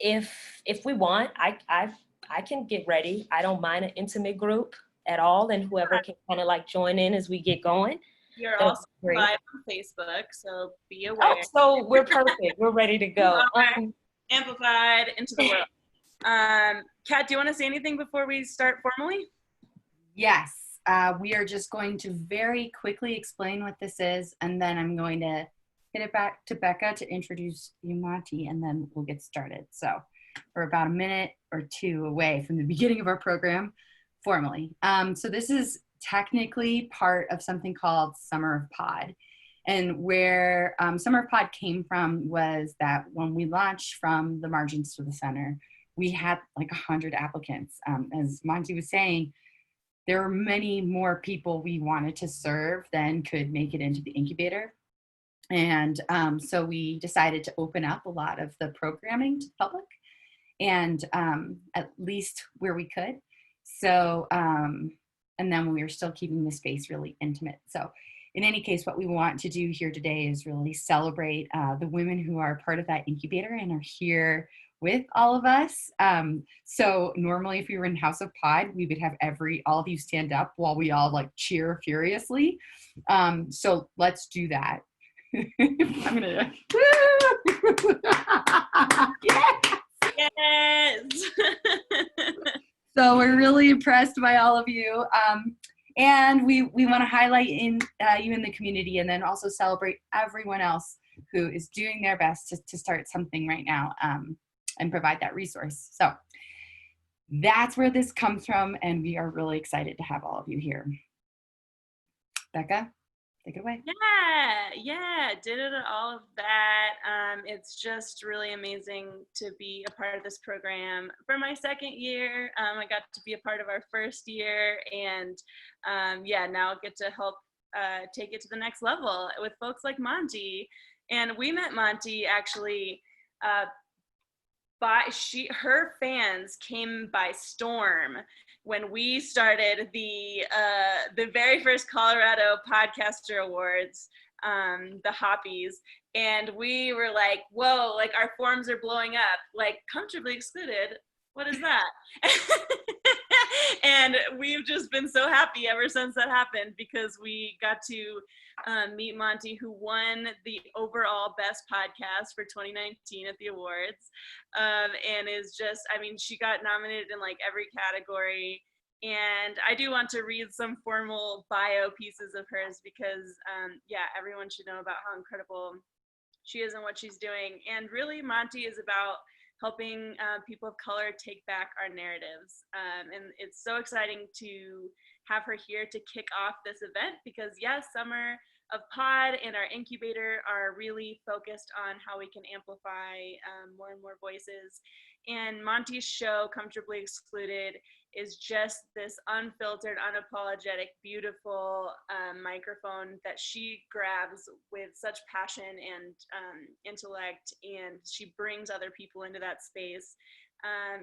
if we want, I can get ready. I don't mind an intimate group at all, and whoever can kind of like join in as we get going. You're That'll also be great. live on Facebook, so be aware. Oh, so we're perfect. We're ready to go. Amplified into the world. Kat, do you want to say anything before we start formally? Yes, we are just going to very quickly explain what this is, and then I'm going to hit it back to Becca to introduce you, Monty, and then we'll get started. So we're about a minute or two away from the beginning of our program formally. So this is technically part of something called Summer of Pod. And where Summer of Pod came from was that when we launched from the margins to the center, we had like 100 applicants. As Monty was saying, there were many more people we wanted to serve than could make it into the incubator. And so we decided to open up a lot of the programming to the public, and at least where we could. So, and then we were still keeping the space really intimate. So in any case, what we want to do here today is really celebrate the women who are part of that incubator and are here with all of us. So normally if we were in House of Pod, we would have all of you stand up while we all like cheer furiously. So let's do that. I'm gonna Yes. So we're really impressed by all of you. And we want to highlight you in the community, and then also celebrate everyone else who is doing their best to start something right now and provide that resource. So that's where this comes from, and we are really excited to have all of you here. Becca, take it away. Yeah, did it all of that. It's just really amazing to be a part of this program. For my second year, I got to be a part of our first year, and now get to help take it to the next level with folks like Montyy. And we met Montyy actually her fans came by storm when we started the very first Colorado Podcaster Awards, the Hoppies, and we were like, whoa, like our forums are blowing up, like comfortably excluded. What is that? And we've just been so happy ever since that happened, because we got to meet Montyy, who won the overall best podcast for 2019 at the awards, and is just, I mean, she got nominated in like every category. And I do want to read some formal bio pieces of hers, because everyone should know about how incredible she is and what she's doing. And really, Montyy is about helping people of color take back our narratives. And it's so exciting to have her here to kick off this event, because yes, Summer of Pod and our incubator are really focused on how we can amplify more and more voices. And Monty's show, Comfortably Excluded, is just this unfiltered, unapologetic, beautiful microphone that she grabs with such passion and intellect, and she brings other people into that space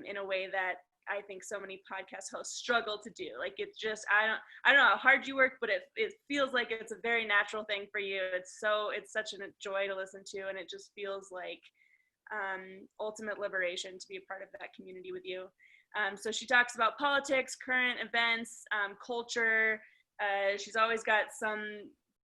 in a way that I think so many podcast hosts struggle to do. Like, it's just, I don't know how hard you work, but it feels like it's a very natural thing for you. It's such a joy to listen to, and it just feels like ultimate liberation to be a part of that community with you. So she talks about politics, current events, culture. She's always got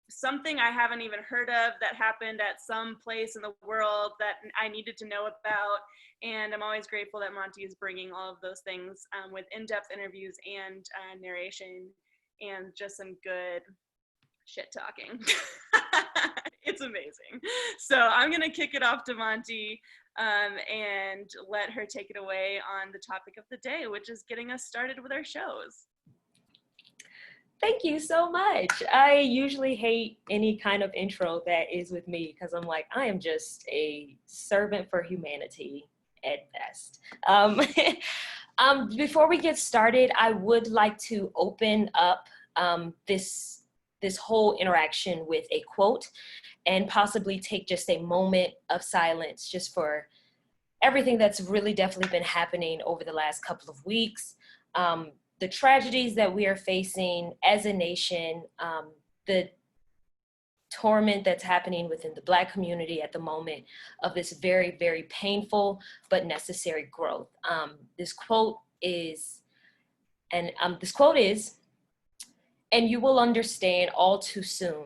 something I haven't even heard of that happened at some place in the world that I needed to know about. And I'm always grateful that Montyy is bringing all of those things with in-depth interviews and narration and just some good shit talking. It's amazing. So I'm going to kick it off to Montyy and let her take it away on the topic of the day, which is getting us started with our shows. Thank you so much. I usually hate any kind of intro that is with me, because I'm like, I am just a servant for humanity at best. Before we get started, I would like to open up this whole interaction with a quote, and possibly take just a moment of silence just for everything that's really definitely been happening over the last couple of weeks. The tragedies that we are facing as a nation, the torment that's happening within the Black community at the moment of this very, very painful but necessary growth. This quote is, and you will understand all too soon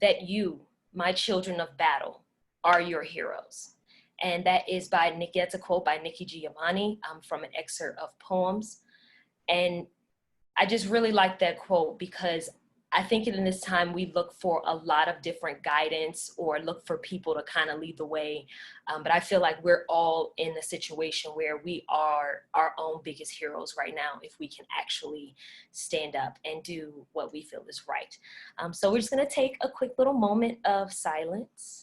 that you, my children of battle, are your heroes. And that is that's a quote by Nikki Giovanni from an excerpt of Poems. And I just really like that quote because I think in this time we look for a lot of different guidance or look for people to kind of lead the way. But I feel like we're all in a situation where we are our own biggest heroes right now if we can actually stand up and do what we feel is right. So we're just going to take a quick little moment of silence.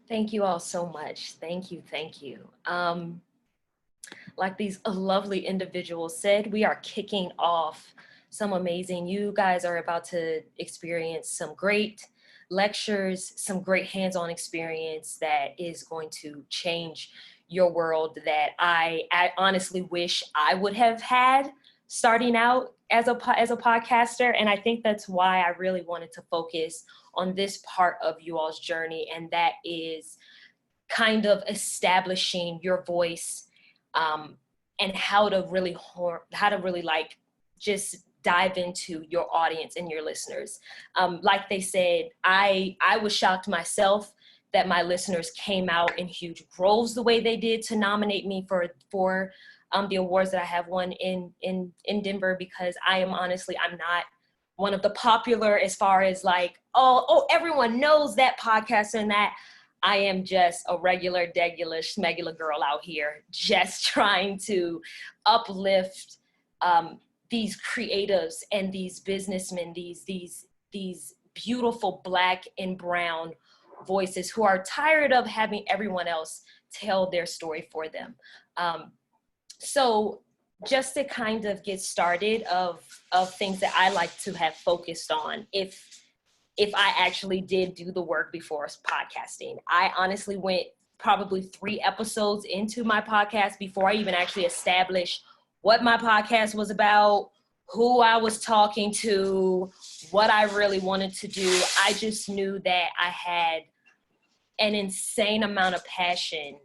Thank you all so much. Thank you, thank you. Like these lovely individuals said, we are kicking off some amazing, you guys are about to experience some great lectures, some great hands-on experience that is going to change your world that I honestly wish I would have had starting out as a podcaster. And I think that's why I really wanted to focus on this part of you all's journey. And that is kind of establishing your voice and how to really like just dive into your audience and your listeners. Like they said, I was shocked myself that my listeners came out in huge groves the way they did to nominate me for the awards that I have won in Denver, because I'm not one of the popular as far as like, oh, everyone knows that podcast and that. I am just a regular, degular, schmegular girl out here just trying to uplift these creatives and these businessmen, these beautiful Black and brown voices who are tired of having everyone else tell their story for them. So just to kind of get started of things that I like to have focused on, if I actually did do the work before podcasting. I honestly went probably 3 episodes into my podcast before I even actually established what my podcast was about, who I was talking to, what I really wanted to do. I just knew that I had an insane amount of passion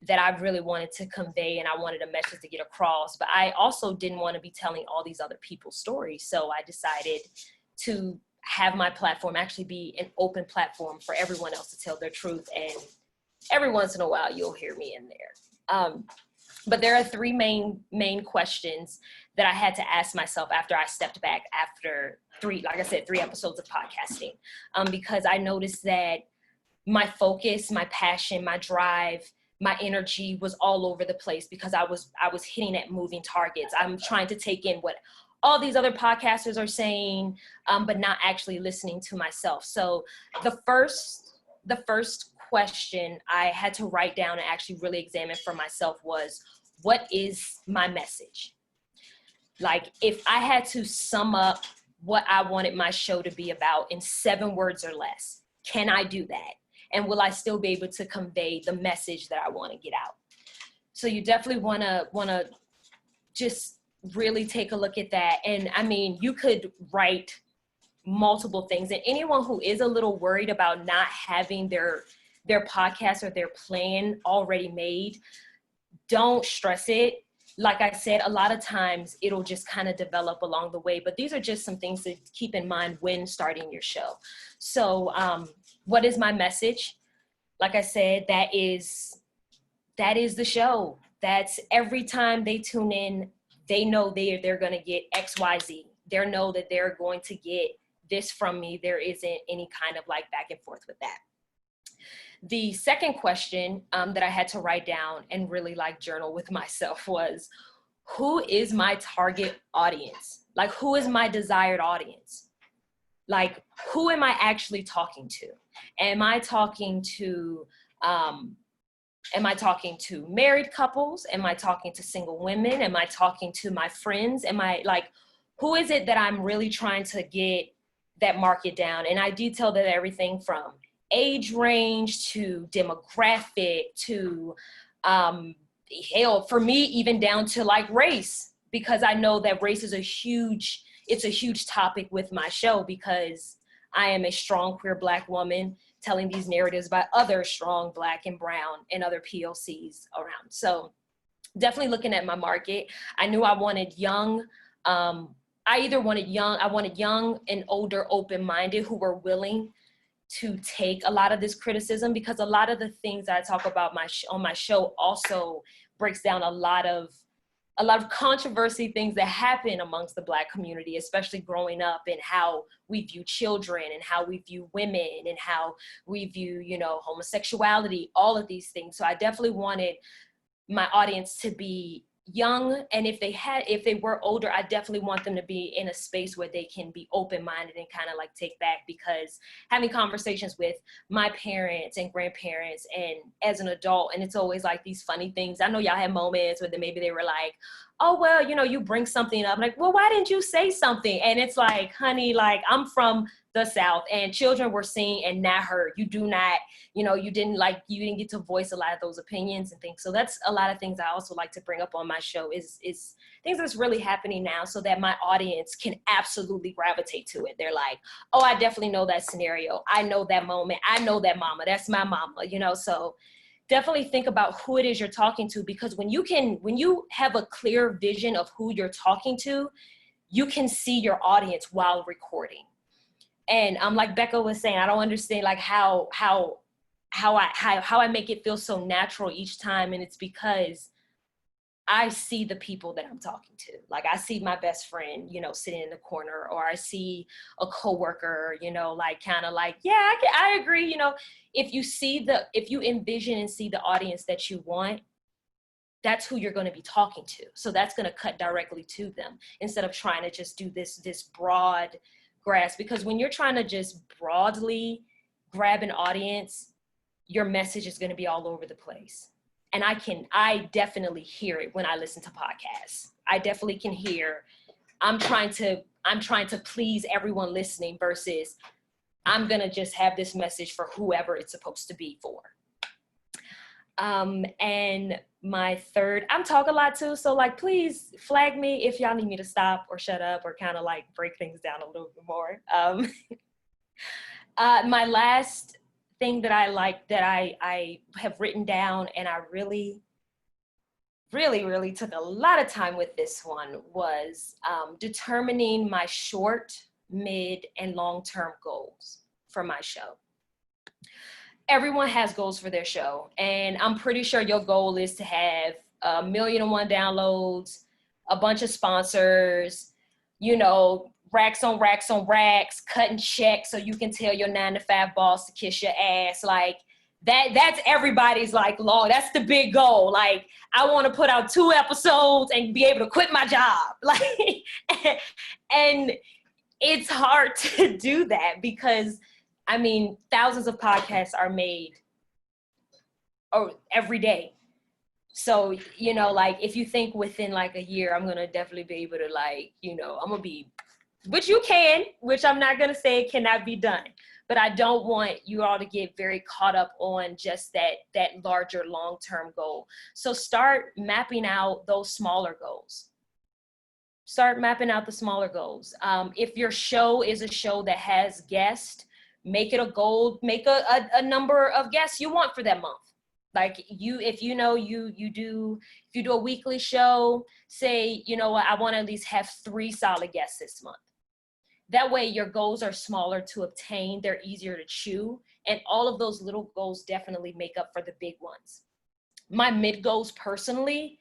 that I really wanted to convey, and I wanted a message to get across. But I also didn't want to be telling all these other people's stories. So I decided to have my platform actually be an open platform for everyone else to tell their truth. And every once in a while, you'll hear me in there. But there are 3 main questions that I had to ask myself after I stepped back after 3 episodes of podcasting, because I noticed that my focus, my passion, my drive, my energy was all over the place because I was hitting at moving targets. I'm trying to take in what all these other podcasters are saying, but not actually listening to myself. So the first question I had to write down and actually really examine for myself was, what is my message? Like, if I had to sum up what I wanted my show to be about in 7 words or less, can I do that? And will I still be able to convey the message that I want to get out? So you definitely want to just really take a look at that. And I mean, you could write multiple things, and anyone who is a little worried about not having their podcast or their plan already made, don't stress it. Like I said, a lot of times it'll just kind of develop along the way, but these are just some things to keep in mind when starting your show. So what is my message? Like I said, that is the show. That's every time they tune in, they know they're going to get X, Y, Z. They know that they're going to get this from me. There isn't any kind of like back and forth with that. The second question that I had to write down and really like journal with myself was, who is my target audience? Like, who is my desired audience? Like, who am I actually talking to? Am I talking to married couples? Am I talking to single women? Am I talking to my friends? Am I like, who is it that I'm really trying to get that market down? And I detail that everything from age range to demographic to hell, for me, even down to like race, because I know that race is a huge topic with my show, because I am a strong queer Black woman telling these narratives by other strong Black and brown and other POCs around. So definitely looking at my market. I knew I wanted young. I wanted young and older, open-minded, who were willing to take a lot of this criticism, because a lot of the things I talk about on my show also breaks down a lot of controversy, things that happen amongst the Black community, especially growing up, and how we view children and how we view women and how we view, homosexuality, all of these things. So I definitely wanted my audience to be young, and if they were older, I definitely want them to be in a space where they can be open-minded and kind of like take back, because having conversations with my parents and grandparents and as an adult, and it's always like these funny things. I know y'all had moments where maybe they were like, oh, well, you bring something up, like, well, why didn't you say something? And it's like, honey, like, I'm from the South, and children were seen and not heard. You do not, you didn't get to voice a lot of those opinions and things. So that's a lot of things I also like to bring up on my show is things that's really happening now, so that my audience can absolutely gravitate to it. They're like, oh, I definitely know that scenario. I know that moment. I know that mama. That's my mama, so definitely think about who it is you're talking to, because when you have a clear vision of who you're talking to, you can see your audience while recording. And like Becca was saying, I don't understand like how I make it feel so natural each time. And it's because I see the people that I'm talking to. Like, I see my best friend, sitting in the corner, or I see a coworker, like kind of like, yeah, I agree. If you envision and see the audience that you want, that's who you're going to be talking to. So that's going to cut directly to them, instead of trying to just do this broad grasp. Because when you're trying to just broadly grab an audience, your message is going to be all over the place. And I definitely hear it when I listen to podcasts. I definitely can hear, I'm trying to please everyone listening, versus I'm going to just have this message for whoever it's supposed to be for. And my third, I'm talking a lot too, so like, please flag me if y'all need me to stop or shut up or kind of like break things down a little bit more. My last thing that I like, that I have written down, and I really took a lot of time with this one, was determining my short, mid, and long-term goals for my show. Everyone has goals for their show, and I'm pretty sure your goal is to have 1,000,001 downloads, a bunch of sponsors, racks on racks on racks, cutting checks so you can tell your 9-to-5 boss to kiss your ass. Like that's everybody's like long. That's the big goal. Like, I want to put out 2 episodes and be able to quit my job. Like, and it's hard to do that, because thousands of podcasts are made every day. So, like, if you think within like a year, I'm going to definitely be able to I'm going to be, which you can, which I'm not going to say it cannot be done. But I don't want you all to get very caught up on just that larger long-term goal. So start mapping out those smaller goals. Start mapping out the smaller goals. If your show is a show that has guests, make it a goal, make a number of guests you want for that month. Like, if you do a weekly show, say, I want to at least have 3 solid guests this month. That way your goals are smaller to obtain, they're easier to chew, and all of those little goals definitely make up for the big ones. My mid goals personally,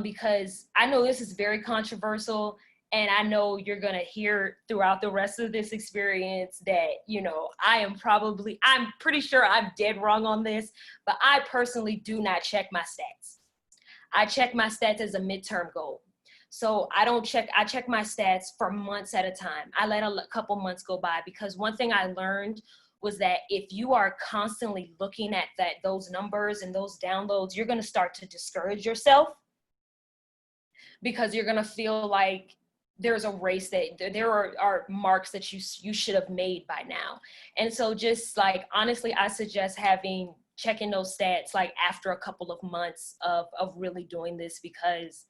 because I know this is very controversial, and I know you're going to hear throughout the rest of this experience that, I'm pretty sure I'm dead wrong on this, but I personally do not check my stats. I check my stats as a midterm goal. So I check my stats for months at a time. I let a couple months go by, because one thing I learned was that if you are constantly looking at those numbers and those downloads, you're going to start to discourage yourself, because you're going to feel like there's a race that there are marks that you should have made by now. And so just like, honestly, I suggest checking those stats like after a couple of months of really doing this, because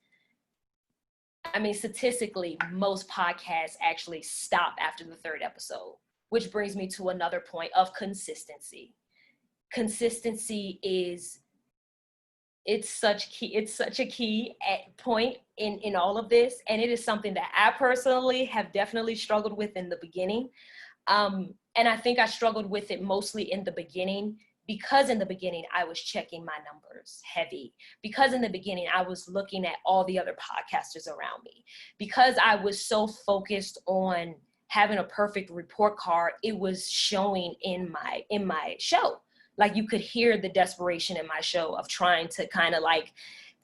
I mean, statistically, most podcasts actually stop after the third episode, which brings me to another point of consistency. Consistency it's such a key point in all of this. And it is something that I personally have definitely struggled with in the beginning. And I think I struggled with it mostly in the beginning, because in the beginning I was checking my numbers heavy, because in the beginning I was looking at all the other podcasters around me, because I was so focused on having a perfect report card. It was showing in my show. Like, you could hear the desperation in my show of trying to kind of like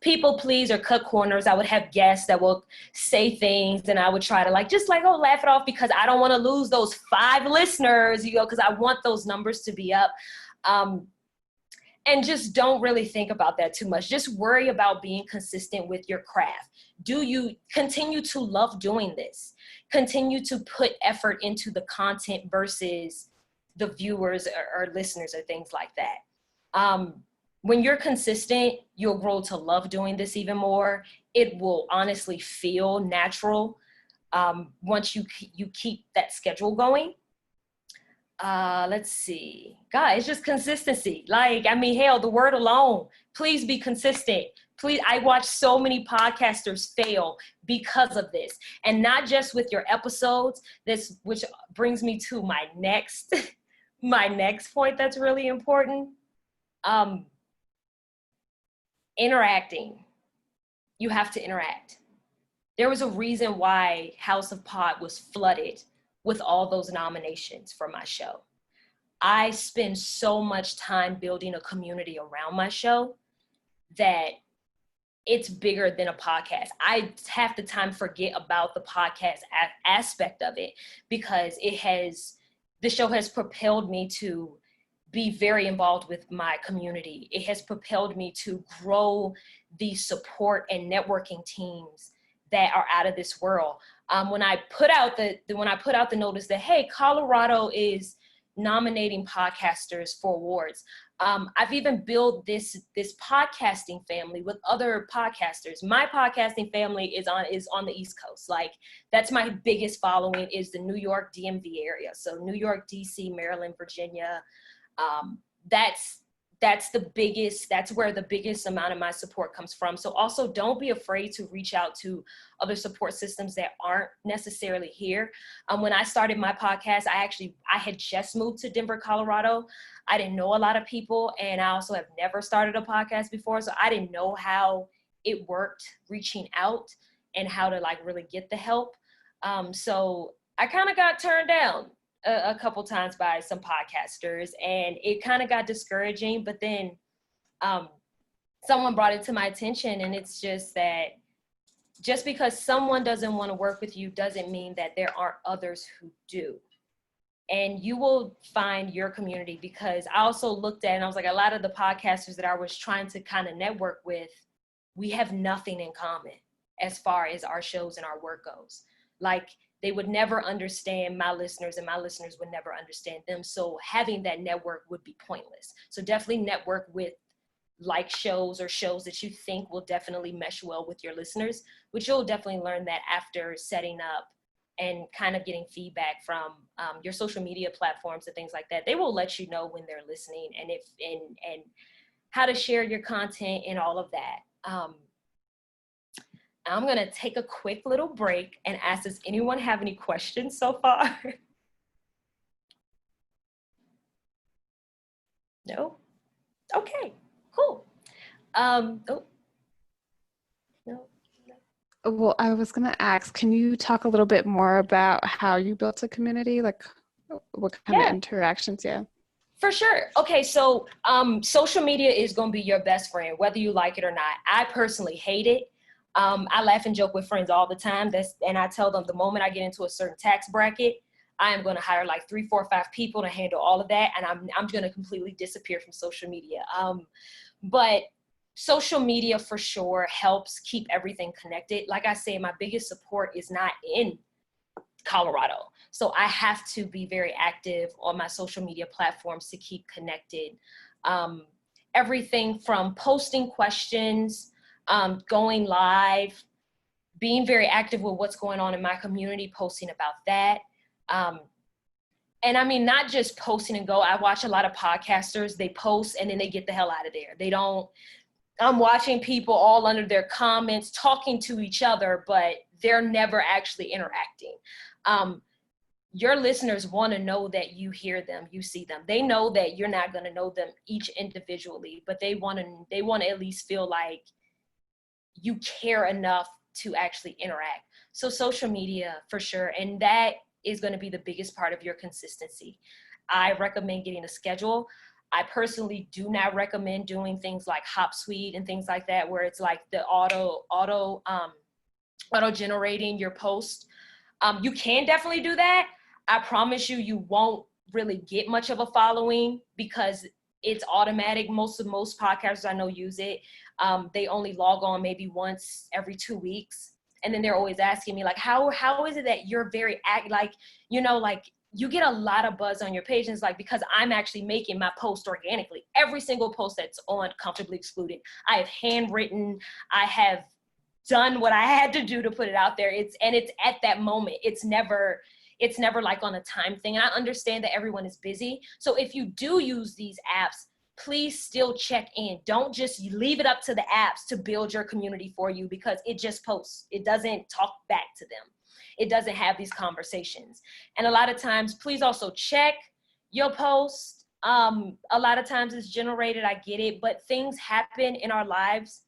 people please or cut corners. I would have guests that will say things, and I would try to laugh it off, because I don't want to lose those 5 listeners, because I want those numbers to be up. And just don't really think about that too much. Just worry about being consistent with your craft. Do you continue to love doing this? Continue to put effort into the content versus the viewers or listeners or things like that. When you're consistent, you'll grow to love doing this even more. It will honestly feel natural once you keep that schedule going. Let's see. God, it's just consistency. Like, I mean, hell, the word alone, please be consistent. Please, I watch so many podcasters fail because of this. And not just with your episodes, which brings me to my next point that's really important. Interacting. You have to interact. There was a reason why House of Pod was flooded with all those nominations for my show. I spend so much time building a community around my show that it's bigger than a podcast. I half the time forget about the podcast aspect of it, because the show has propelled me to be very involved with my community. It has propelled me to grow the support and networking teams that are out of this world. When I put out the notice that, hey, Colorado is nominating podcasters for awards, I've even built this podcasting family with other podcasters. My podcasting family is on the East Coast. Like, that's my biggest following, is the New York DMV area. So New York, DC, Maryland, Virginia. That's where the biggest amount of my support comes from. So also, don't be afraid to reach out to other support systems that aren't necessarily here. When I started my podcast, I had just moved to Denver, Colorado. I didn't know a lot of people, and I also have never started a podcast before. So I didn't know how it worked reaching out and how to like really get the help. So I kind of got turned down a couple times by some podcasters, and it kind of got discouraging. But then someone brought it to my attention, and it's just that just because someone doesn't want to work with you doesn't mean that there aren't others who do. And you will find your community, because I also looked at, and I was like, a lot of the podcasters that I was trying to kind of network with, we have nothing in common as far as our shows and our work goes. Like, they would never understand my listeners, and my listeners would never understand them. So having that network would be pointless. So definitely network with like shows or shows that you think will definitely mesh well with your listeners, which you'll definitely learn that after setting up and kind of getting feedback from your social media platforms and things like that. They will let you know when they're listening, and and how to share your content and all of that. I'm going to take a quick little break and ask, does anyone have any questions so far? No? Okay, cool. No. Well, I was going to ask, can you talk a little bit more about how you built a community? Like, what kind of interactions? Yeah. For sure. Okay, so social media is going to be your best friend, whether you like it or not. I personally hate it. I laugh and joke with friends all the time. And I tell them, the moment I get into a certain tax bracket, I am going to hire like 3, 4, 5 people to handle all of that. And I'm going to completely disappear from social media. But social media for sure helps keep everything connected. Like I say, my biggest support is not in Colorado. So I have to be very active on my social media platforms to keep connected. Everything from posting questions, going live, being very active with what's going on in my community, posting about that. And I mean, not just posting and go. I watch a lot of podcasters, they post and then they get the hell out of there. I'm watching people all under their comments talking to each other, but they're never actually interacting. Your listeners want to know that you hear them, you see them. They know that you're not going to know them each individually, but they want to at least feel like you care enough to actually interact. So social media for sure. And that is going to be the biggest part of your consistency. I recommend getting a schedule. I personally do not recommend doing things like Hopsuite and things like that, where it's like the auto generating your post. You can definitely do that. I promise you won't really get much of a following because it's automatic. Most podcasters I know use it. They only log on maybe once every 2 weeks. And then they're always asking me like, how is it that you're very like you get a lot of buzz on your page? And it's like, because I'm actually making my post organically. Every single post that's on Comfortably Excluded, I have handwritten, I have done what I had to do to put it out there. It's at that moment. It's never like on a time thing. And I understand that everyone is busy. So if you do use these apps, please still check in. Don't just leave it up to the apps to build your community for you, because it just posts. It doesn't talk back to them. It doesn't have these conversations. And a lot of times, please also check your post. A lot of times it's generated, I get it, but things happen in our lives.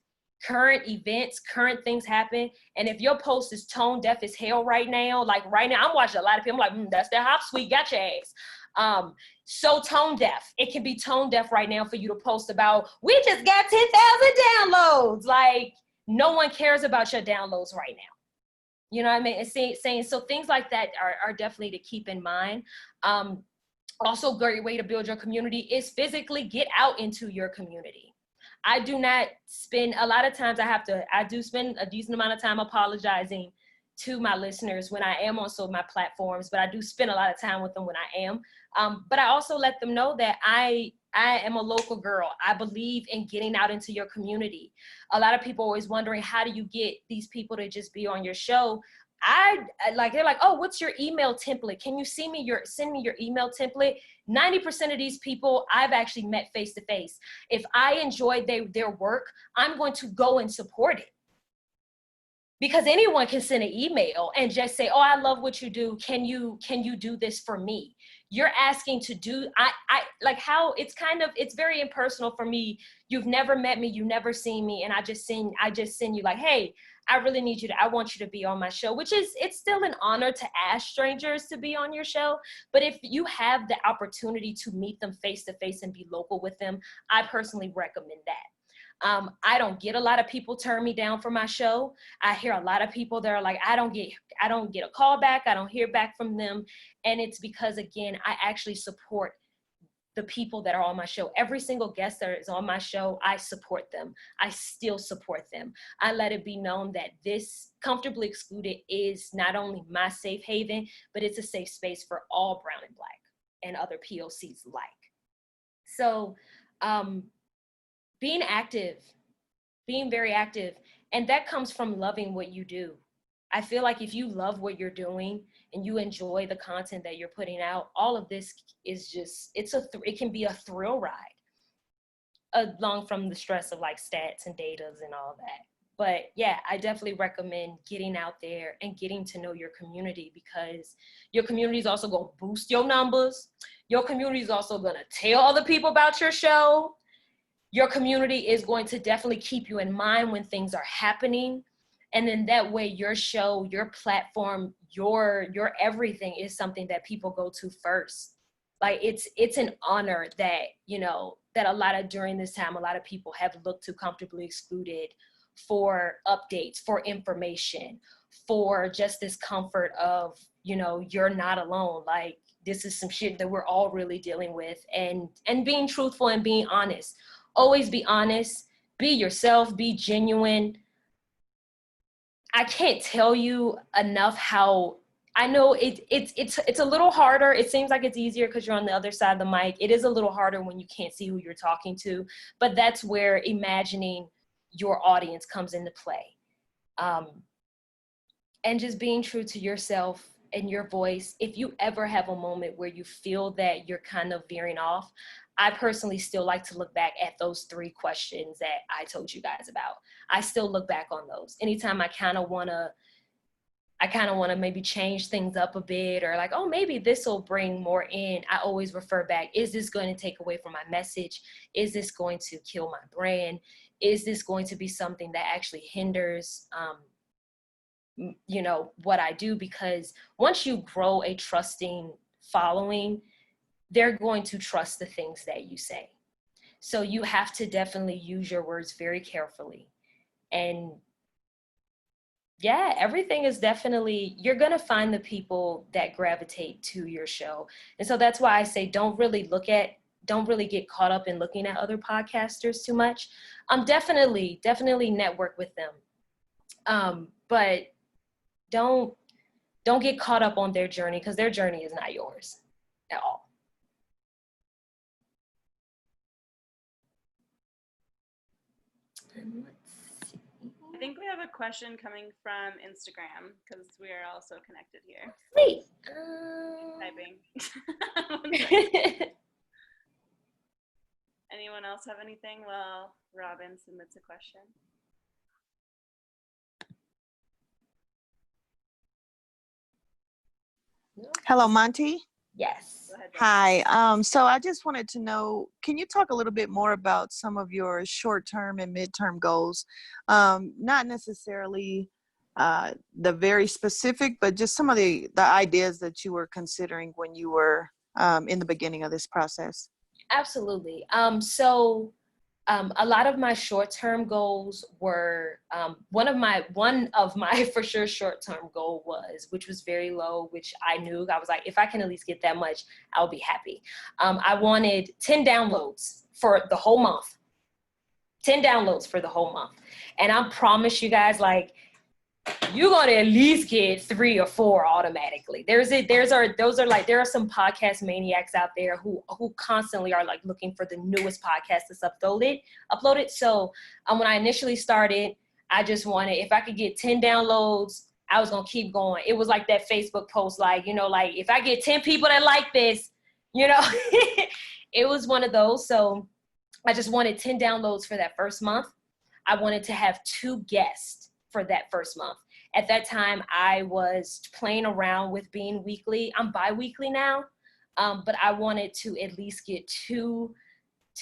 Current events, current things happen. And if your post is tone deaf as hell right now, I'm watching a lot of people, I'm like, that's that Hopsuite, got your ass. So tone deaf. It can be tone deaf right now for you to post about, we just got 10,000 downloads. Like, no one cares about your downloads right now. You know what I mean? It's saying, so things like that are definitely to keep in mind. Also, great way to build your community is physically get out into your community. I do not spend, a lot of times I do spend a decent amount of time apologizing to my listeners when I am on some of my platforms, but I do spend a lot of time with them when I am. But I also let them know that I am a local girl. I believe in getting out into your community. A lot of people always wondering, how do you get these people to just be on your show? They're like, oh, what's your email template? Can you send me your email template? 90% of these people I've actually met face to face. If I enjoy their work, I'm going to go and support it. Because anyone can send an email and just say, oh, I love what you do. Can you do this for me? You're asking to do, I like how it's very impersonal for me. You've never met me, you've never seen me. And I just send you like, hey, I really need I want you to be on my show, which is, it's still an honor to ask strangers to be on your show. But if you have the opportunity to meet them face to face and be local with them, I personally recommend that. I don't get a lot of people turn me down for my show. I hear a lot of people that are like, I don't get a call back. I don't hear back from them. And it's because, again, I actually support the people that are on my show. Every single guest that is on my show, I support them. I still support them. I let it be known that this Comfortably Excluded is not only my safe haven, but it's a safe space for all brown and black and other POCs alike. So, being active, being very active, and that comes from loving what you do. I feel like if you love what you're doing and you enjoy the content that you're putting out, all of this is just, it can be a thrill ride, along from the stress of like stats and datas and all that. But yeah, I definitely recommend getting out there and getting to know your community, because your community is also going to boost your numbers. Your community is also going to tell other people about your show. Your community is going to definitely keep you in mind when things are happening. And then that way your show, your platform, your everything is something that people go to first. Like it's an honor that, that during this time, a lot of people have looked to Comfortably Excluded for updates, for information, for just this comfort of, you know, you're not alone. Like, this is some shit that we're all really dealing with, and being truthful and being honest. Always be honest, be yourself, be genuine. I can't tell you enough how I know it's a little harder. It seems like it's easier because you're on the other side of the mic. It is a little harder when you can't see who you're talking to, but that's where imagining your audience comes into play. And just being true to yourself and your voice. If you ever have a moment where you feel that you're kind of veering off, I personally still like to look back at those 3 questions that I told you guys about. I still look back on those. Anytime I kind of want to maybe change things up a bit, or like, oh, maybe this will bring more in, I always refer back. Is this going to take away from my message? Is this going to kill my brand? Is this going to be something that actually hinders, you know, what I do? Because once you grow a trusting following, they're going to trust the things that you say. So you have to definitely use your words very carefully. And yeah, everything is definitely, you're going to find the people that gravitate to your show. And so that's why I say don't really get caught up in looking at other podcasters too much. Definitely network with them. But don't get caught up on their journey, because their journey is not yours at all. I think we have a question coming from Instagram because we are also connected here. Sweet. Typing. Anyone else have anything while Robin submits a question? Hello, Montyy. Yes. Go ahead, Hi. So I just wanted to know, can you talk a little bit more about some of your short-term and midterm goals? Not necessarily the very specific, but just some of the ideas that you were considering when you were in the beginning of this process. Absolutely. So a lot of my short-term goals were, one of my for sure short-term goal was, which was very low, which I knew, I was like, if I can at least get that much, I'll be happy. I wanted 10 downloads for the whole month. 10 downloads for the whole month. And I promise you guys, like, you're gonna at least get 3 or 4 automatically. There are some podcast maniacs out there who constantly are like looking for the newest podcast that's uploaded. So when I initially started, I just wanted, if I could get 10 downloads, I was gonna keep going. It was like that Facebook post, like, you know, like, if I get 10 people that like this, you know, it was one of those. So I just wanted 10 downloads for that first month. I wanted to have 2 guests for that first month. At that time, I was playing around with being weekly. I'm bi-weekly now, but I wanted to at least get two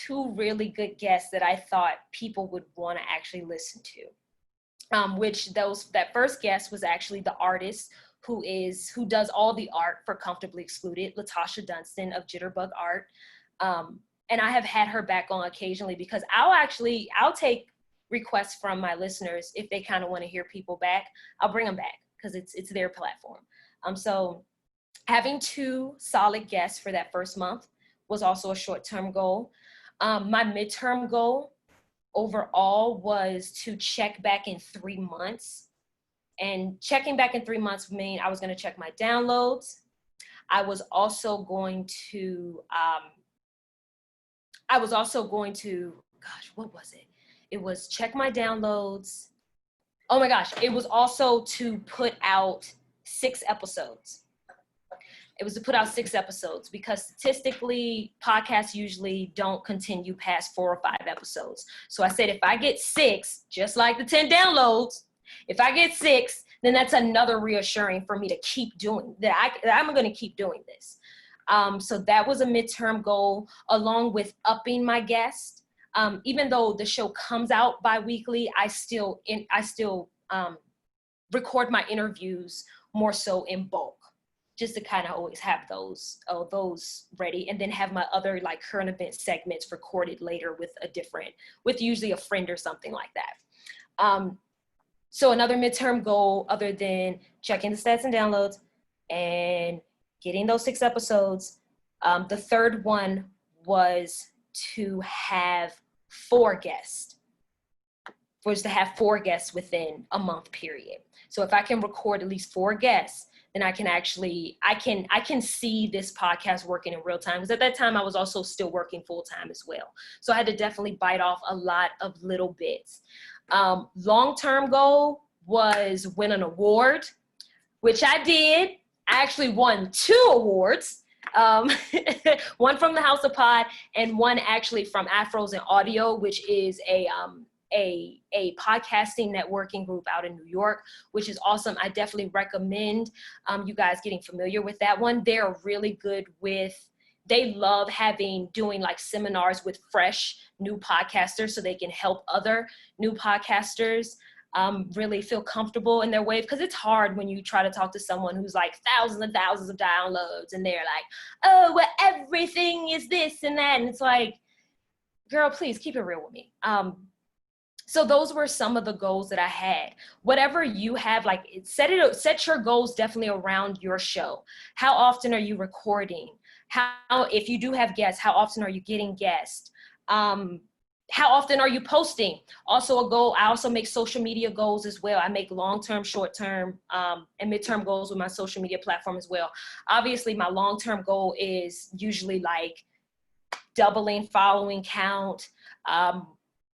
really good guests that I thought people would want to actually listen to. That first guest was actually the artist who does all the art for Comfortably Excluded, Latasha Dunstan of Jitterbug Art. And I have had her back on occasionally because I'll take requests from my listeners. If they kind of want to hear people back, I'll bring them back because it's their platform. So having 2 solid guests for that first month was also a short-term goal. My midterm goal overall was to check back in 3 months. And checking back in 3 months would mean I was going to check my downloads. I was also going to, gosh, what was it? It was check my downloads. Oh my gosh. It was also to put out 6 episodes. It was to put out 6 episodes because statistically podcasts usually don't continue past 4 or 5 episodes. So I said, if I get 6, just like the 10 downloads, if I get 6, then that's another reassuring for me to keep doing that. I'm going to keep doing this. So that was a midterm goal, along with upping my guests. Even though the show comes out bi-weekly, I still record my interviews more so in bulk, just to kind of always have those ready, and then have my other like current event segments recorded later with usually a friend or something like that. So another midterm goal, other than checking the stats and downloads and getting those 6 episodes, the third one was to have 4 guests. Was to have 4 guests within a month period. So if I can record at least 4 guests, then I can actually, I can see this podcast working in real time. Because at that time I was also still working full time as well. So I had to definitely bite off a lot of little bits. Long-term goal was win an award, which I did. I actually won 2 awards. One from the House of Pod and one actually from Afros and Audio, which is a podcasting networking group out in New York, which is awesome. I definitely recommend you guys getting familiar with that one. They're really good they love doing like seminars with fresh new podcasters so they can help other new podcasters really feel comfortable in their wave, because it's hard when you try to talk to someone who's like thousands and thousands of downloads and they're like, oh, well, everything is this and that. And it's like, girl, please keep it real with me. So those were some of the goals that I had. Whatever you have, like set your goals definitely around your show. How often are you recording? If you do have guests, how often are you getting guests? How often are you posting? Also a goal, I also make social media goals as well. I make long-term, short-term, and midterm goals with my social media platform as well. Obviously, my long-term goal is usually like doubling following count,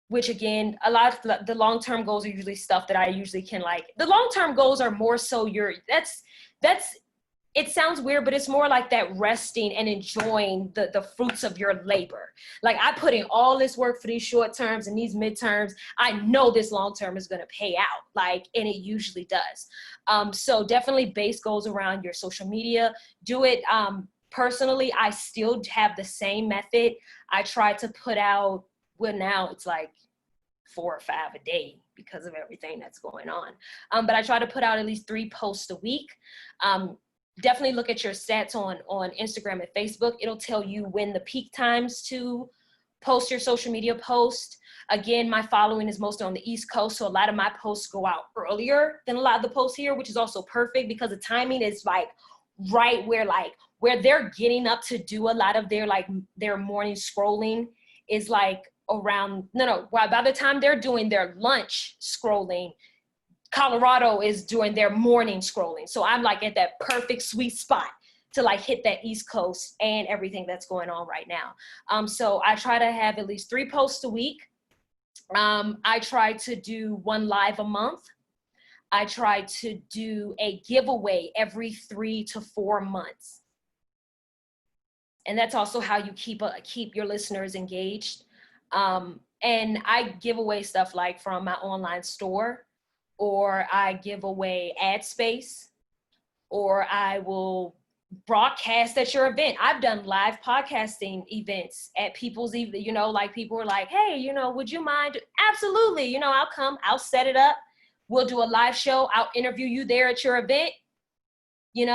which again, a lot of the long-term goals are usually stuff that I usually can like. The long-term goals are more so it sounds weird, but it's more like that resting and enjoying the fruits of your labor. Like I put in all this work for these short terms and these midterms. I know this long-term is going to pay out, and it usually does. So definitely base goals around your social media. Do it. Personally, I still have the same method. I try to put out, well, now it's like 4 or 5 a day because of everything that's going on. But I try to put out at least 3 posts a week. Definitely look at your stats on Instagram and Facebook. It'll tell you when the peak times to post your social media post. Again, my following is mostly on the East Coast, so a lot of my posts go out earlier than a lot of the posts here, which is also perfect because the timing is like right where they're getting up to do a lot of their morning scrolling is like around, by the time they're doing their lunch scrolling, Colorado is doing their morning scrolling. So I'm like at that perfect sweet spot to like hit that East Coast and everything that's going on right now. So I try to have at least 3 posts a week. I try to do 1 live a month. I try to do a giveaway every 3 to 4 months. And that's also how you keep your listeners engaged. And I give away stuff like from my online store, or I give away ad space, or I will broadcast at your event. I've done live podcasting events at people's, like people were like, hey, would you mind? Absolutely. I'll come, I'll set it up. We'll do a live show. I'll interview you there at your event. And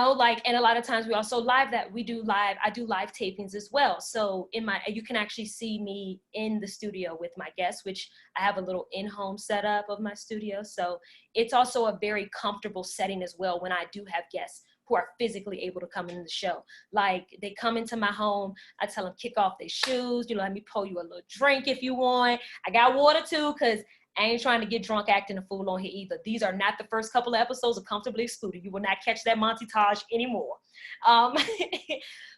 a lot of times we also I do live tapings as well. So you can actually see me in the studio with my guests, which I have a little in-home setup of my studio. So it's also a very comfortable setting as well when I do have guests who are physically able to come in the show. Like they come into my home, I tell them kick off their shoes, let me pour you a little drink if you want. I got water too, because I ain't trying to get drunk acting a fool on here either. These are not the first couple of episodes of Comfortably Excluded. You will not catch that Montyy anymore.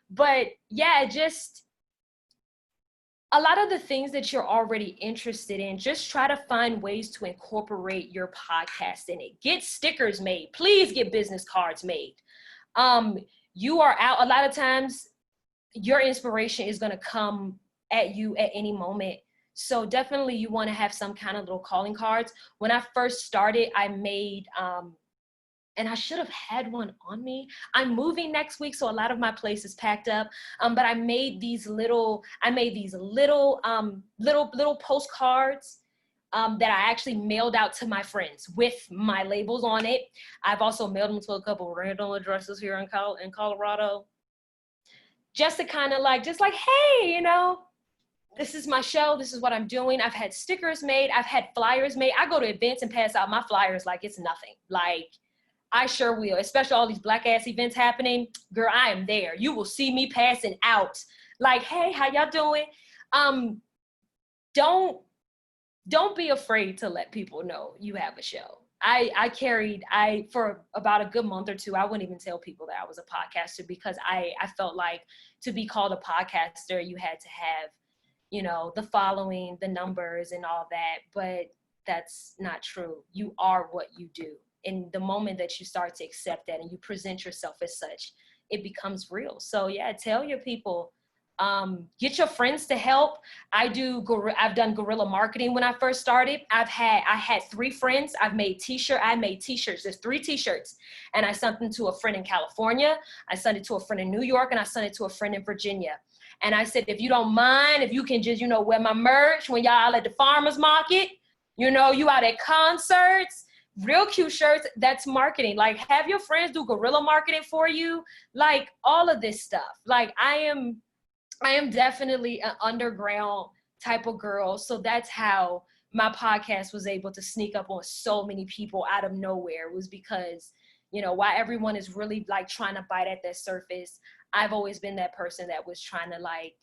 But yeah, just a lot of the things that you're already interested in, just try to find ways to incorporate your podcast in it. Get stickers made. Please get business cards made. You are out. A lot of times your inspiration is going to come at you at any moment. So definitely you want to have some kind of little calling cards. When I first started, I made, and I should have had one on me. I'm moving next week, so a lot of my place is packed up. But I made these little postcards that I actually mailed out to my friends with my labels on it. I've also mailed them to a couple of random addresses here in Colorado. Just to kind of like, hey, this is my show. This is what I'm doing. I've had stickers made. I've had flyers made. I go to events and pass out my flyers like it's nothing. Like, I sure will, especially all these black ass events happening. Girl, I am there. You will see me passing out. Like, hey, how y'all doing? Don't be afraid to let people know you have a show. For about a good month or two, I wouldn't even tell people that I was a podcaster, because I felt like to be called a podcaster, you had to have, you know, the following, the numbers and all that, but that's not true. You are what you do. And the moment that you start to accept that and you present yourself as such, it becomes real. So yeah, tell your people, get your friends to help. I've done guerrilla marketing when I first started. I had 3 friends. I made t-shirts. There's 3 t-shirts, and I sent them to a friend in California. I sent it to a friend in New York, and I sent it to a friend in Virginia. And I said, if you don't mind, if you can just, you know, wear my merch when y'all at the farmer's market, you know, you out at concerts, real cute shirts, that's marketing. Like, have your friends do guerrilla marketing for you. Like, all of this stuff. Like, I am definitely an underground type of girl. So that's how my podcast was able to sneak up on so many people out of nowhere, was because, you know, while everyone is really like trying to bite at that surface, I've always been that person that was trying to, like,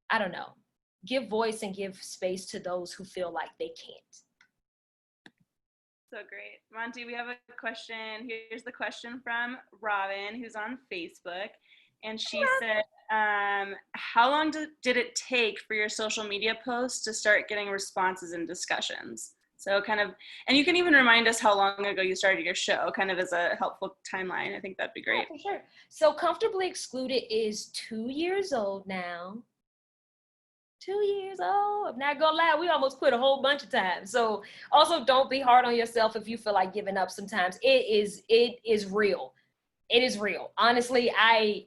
I don't know, give voice and give space to those who feel like they can't. So great. Montyy, we have a question. Here's the question from Robin, who's on Facebook. And she said, how long did it take for your social media posts to start getting responses and discussions? So kind of, and you can even remind us how long ago you started your show, kind of as a helpful timeline. I think that'd be great. Yeah, for sure. So Comfortably Excluded is 2 years old now. 2 years old. I'm not gonna lie, we almost quit a whole bunch of times. So also, don't be hard on yourself if you feel like giving up sometimes. It is real. It is real. Honestly,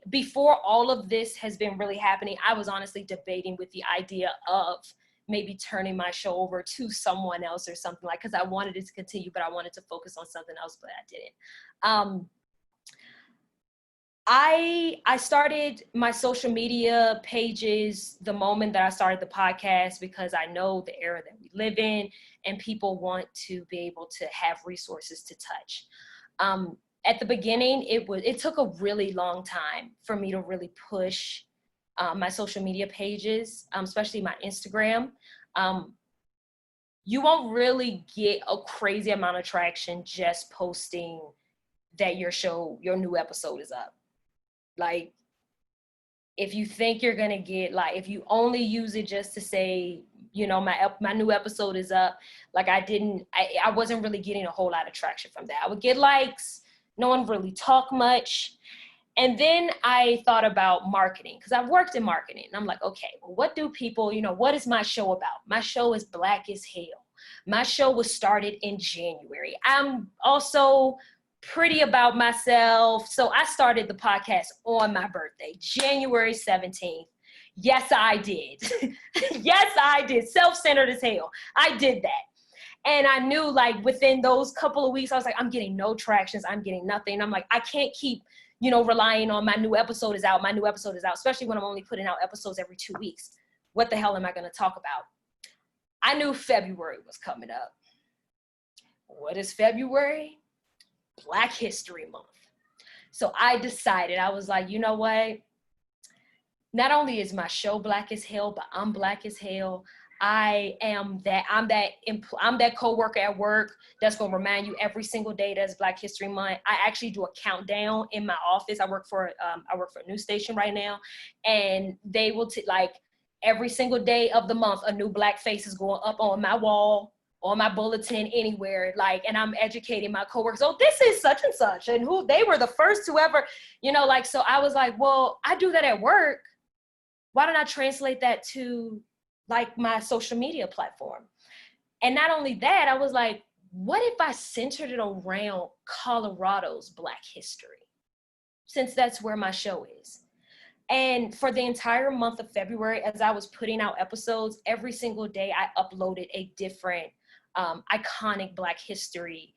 before all of this has been really happening, I was honestly debating with the idea of maybe turning my show over to someone else or something, like, because I wanted it to continue, but I wanted to focus on something else, but I didn't. I started my social media pages the moment that I started the podcast, because I know the era that we live in and people want to be able to have resources to touch. At the beginning, it took a really long time for me to really push my social media pages, especially my Instagram. You won't really get a crazy amount of traction just posting that your new episode is up. Like, if you think you're gonna get, like, if you only use it just to say, you know, my new episode is up, like, I wasn't really getting a whole lot of traction from that. I would get likes, no one really talk much. And then I thought about marketing, because I've worked in marketing, and I'm like, okay, well, what do people, you know, what is my show about? My show is Black as hell. My show was started in January. I'm also pretty about myself. So I started the podcast on my birthday, January 17th. Yes, I did. Yes, I did. Self-centered as hell. I did that. And I knew, like, within those couple of weeks, I was like, I'm getting no tractions. I'm getting nothing. And I'm like, I can't keep, you know, relying on my new episode is out, especially when I'm only putting out episodes every 2 weeks. What the hell am I going to talk about? I knew February was coming up. What is February? Black History Month. So I decided, I was like, you know what? Not only is my show Black as hell, but I'm Black as hell. I'm that coworker at work that's gonna remind you every single day that's Black History Month. I actually do a countdown in my office. I work for a news station right now, and they will like every single day of the month, a new Black face is going up on my wall, on my bulletin, anywhere, like, and I'm educating my coworkers. Oh, this is such and such, and who they were the first to ever, you know, like, so I was like, well, I do that at work. Why don't I translate that to, like, my social media platform? And not only that, I was like, what if I centered it around Colorado's Black history, since that's where my show is? And for the entire month of February, as I was putting out episodes, every single day I uploaded a different iconic Black history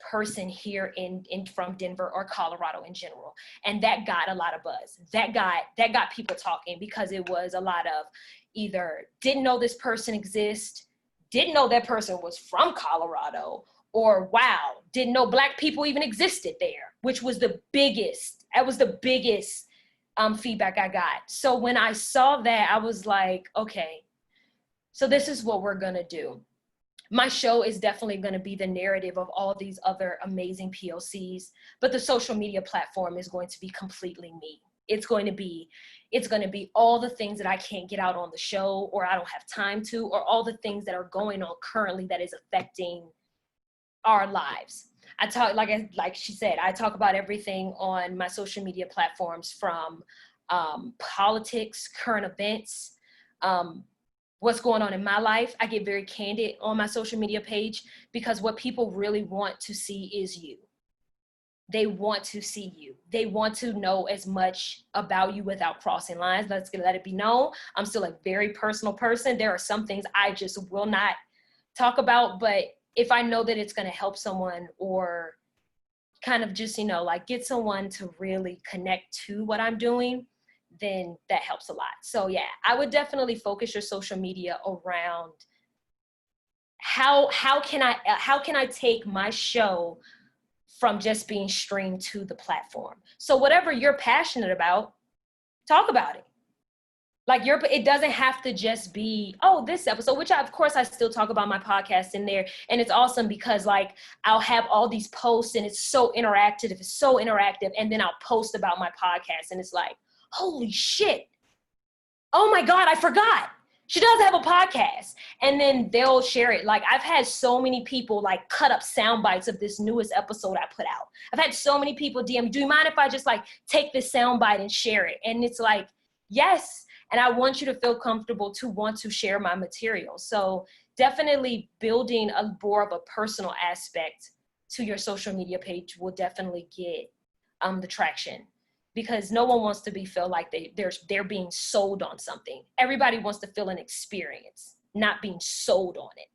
person here in from Denver or Colorado in general. And that got a lot of buzz. That got people talking, because it was a lot of either didn't know this person exists, didn't know that person was from Colorado, or wow, didn't know Black people even existed there, which was the biggest feedback I got. So when I saw that, I was like, okay, so this is what we're gonna do. My show is definitely going to be the narrative of all these other amazing POCs, but the social media platform is going to be completely me. It's going to be all the things that I can't get out on the show, or I don't have time to, or all the things that are going on currently that is affecting our lives. I talk, like she said, I talk about everything on my social media platforms, from politics, current events, what's going on in my life. I get very candid on my social media page, because what people really want to see is you. They want to see you. They want to know as much about you without crossing lines. Let's let it be known, I'm still a very personal person. There are some things I just will not talk about, but if I know that it's going to help someone, or kind of just, like get someone to really connect to what I'm doing, then that helps a lot. So yeah, I would definitely focus your social media around how can I take my show from just being streamed to the platform. So whatever you're passionate about, talk about it. Like it doesn't have to just be, oh, this episode, which of course I still talk about my podcast in there. And it's awesome because like I'll have all these posts and it's so interactive. And then I'll post about my podcast and it's like, holy shit. Oh my God, I forgot. She does have a podcast. And then they'll share it. Like I've had so many people like cut up sound bites of this newest episode I put out. I've had so many people DM, do you mind if I just like take this sound bite and share it? And it's like, yes. And I want you to feel comfortable to want to share my material. So definitely building a more of a personal aspect to your social media page will definitely get the traction. Because no one wants to feel like they're being sold on something. Everybody wants to feel an experience, not being sold on it.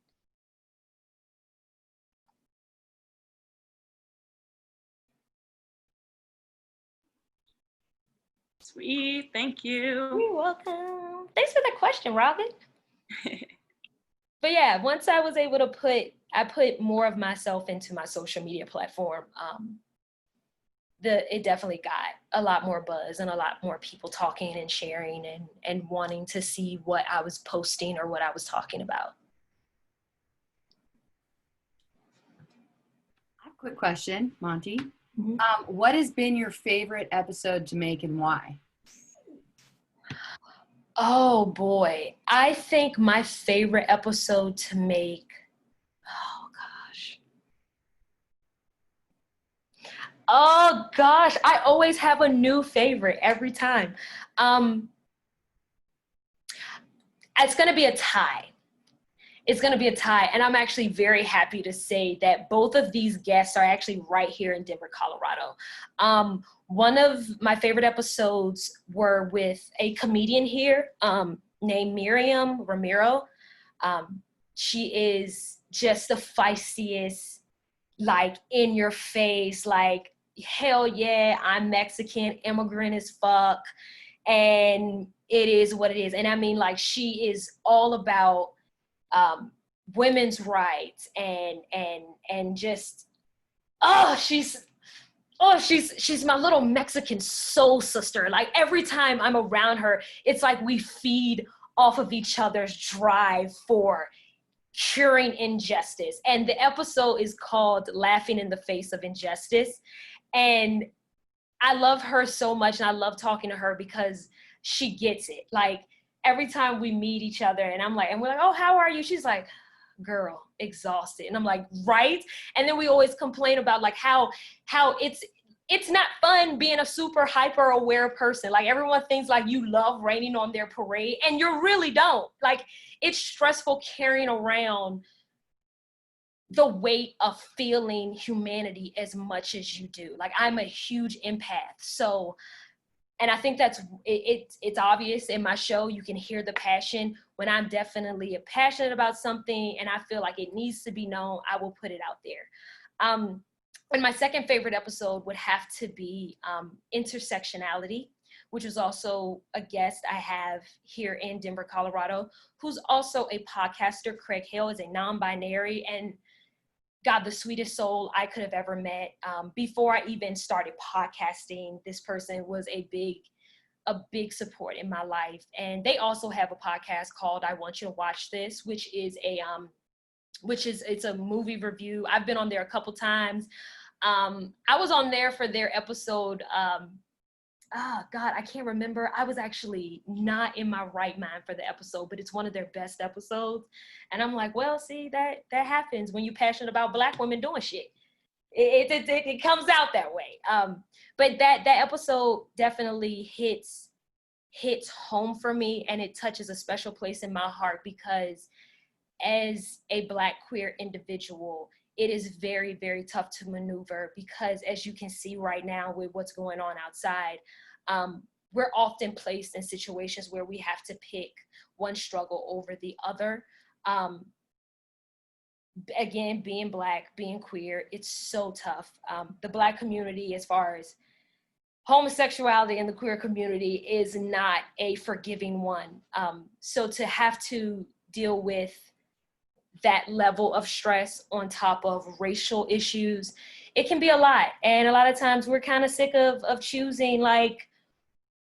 Sweet, thank you. You're welcome. Thanks for the question, Robin. But yeah, once I was able to put more of myself into my social media platform, it definitely got a lot more buzz and a lot more people talking and sharing and wanting to see what I was posting or what I was talking about. I have a quick question, Monty. Mm-hmm. What has been your favorite episode to make and why? Oh boy, I think my favorite episode to make, oh gosh, I always have a new favorite every time. It's gonna be a tie. It's gonna be a tie. And I'm actually very happy to say that both of these guests are actually right here in Denver, Colorado. One of my favorite episodes were with a comedian here named Miriam Ramiro. She is just the feistiest, like in your face, like, hell yeah, I'm Mexican, immigrant as fuck, and it is what it is. And I mean, like, she is all about women's rights and just, she's my little Mexican soul sister. Like every time I'm around her, it's like we feed off of each other's drive for curing injustice. And the episode is called Laughing in the Face of Injustice. And I love her so much, and I love talking to her because she gets it. Like every time we meet each other and we're like, oh, how are you? She's like, girl, exhausted. And I'm like, right? And then we always complain about like how it's not fun being a super hyper aware person. Like everyone thinks like you love raining on their parade, and you really don't. Like it's stressful carrying around the weight of feeling humanity as much as you do. Like I'm a huge empath. So, and I think that's, it's obvious in my show, you can hear the passion. When I'm definitely passionate about something and I feel like it needs to be known, I will put it out there. And my second favorite episode would have to be Intersectionality, which was also a guest I have here in Denver, Colorado, who's also a podcaster. Craig Hale is a non-binary and God, the sweetest soul I could have ever met. Before I even started podcasting, this person was a big support in my life. And they also have a podcast called I Want You to Watch This, which is it's a movie review. I've been on there a couple times. I was on there for their episode. God, I can't remember. I was actually not in my right mind for the episode, but it's one of their best episodes. And I'm like, well, see, that happens when you're passionate about Black women doing shit. It comes out that way. But that episode definitely hits home for me, and it touches a special place in my heart because as a Black queer individual, it is very, very tough to maneuver because as you can see right now with what's going on outside, we're often placed in situations where we have to pick one struggle over the other. Again, being Black, being queer, it's so tough. The Black community, as far as homosexuality in the queer community, is not a forgiving one. So to have to deal with that level of stress on top of racial issues, it can be a lot. And a lot of times we're kind of sick of choosing, like,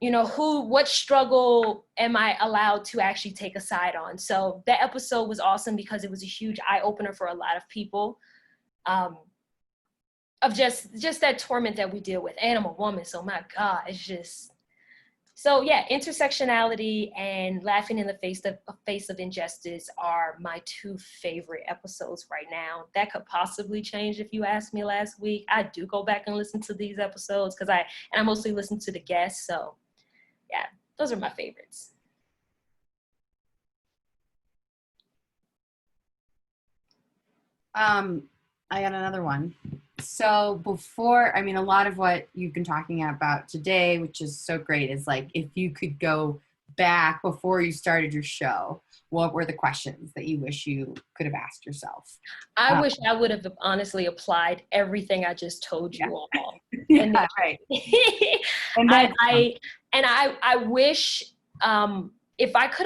you know, what struggle am I allowed to actually take a side on? So that episode was awesome because it was a huge eye opener for a lot of people, of just that torment that we deal with. And I'm a woman, so my God, it's just, so yeah, Intersectionality and Laughing in the Face of Injustice are my two favorite episodes right now. That could possibly change if you asked me last week. I do go back and listen to these episodes because I mostly listen to the guests. So yeah, those are my favorites. I got another one. So before, I mean, a lot of what you've been talking about today, which is so great, is like, if you could go back before you started your show, what were the questions that you wish you could have asked yourself? I wish I would have honestly applied everything I just told you all. Yeah, And right. and I wish if I could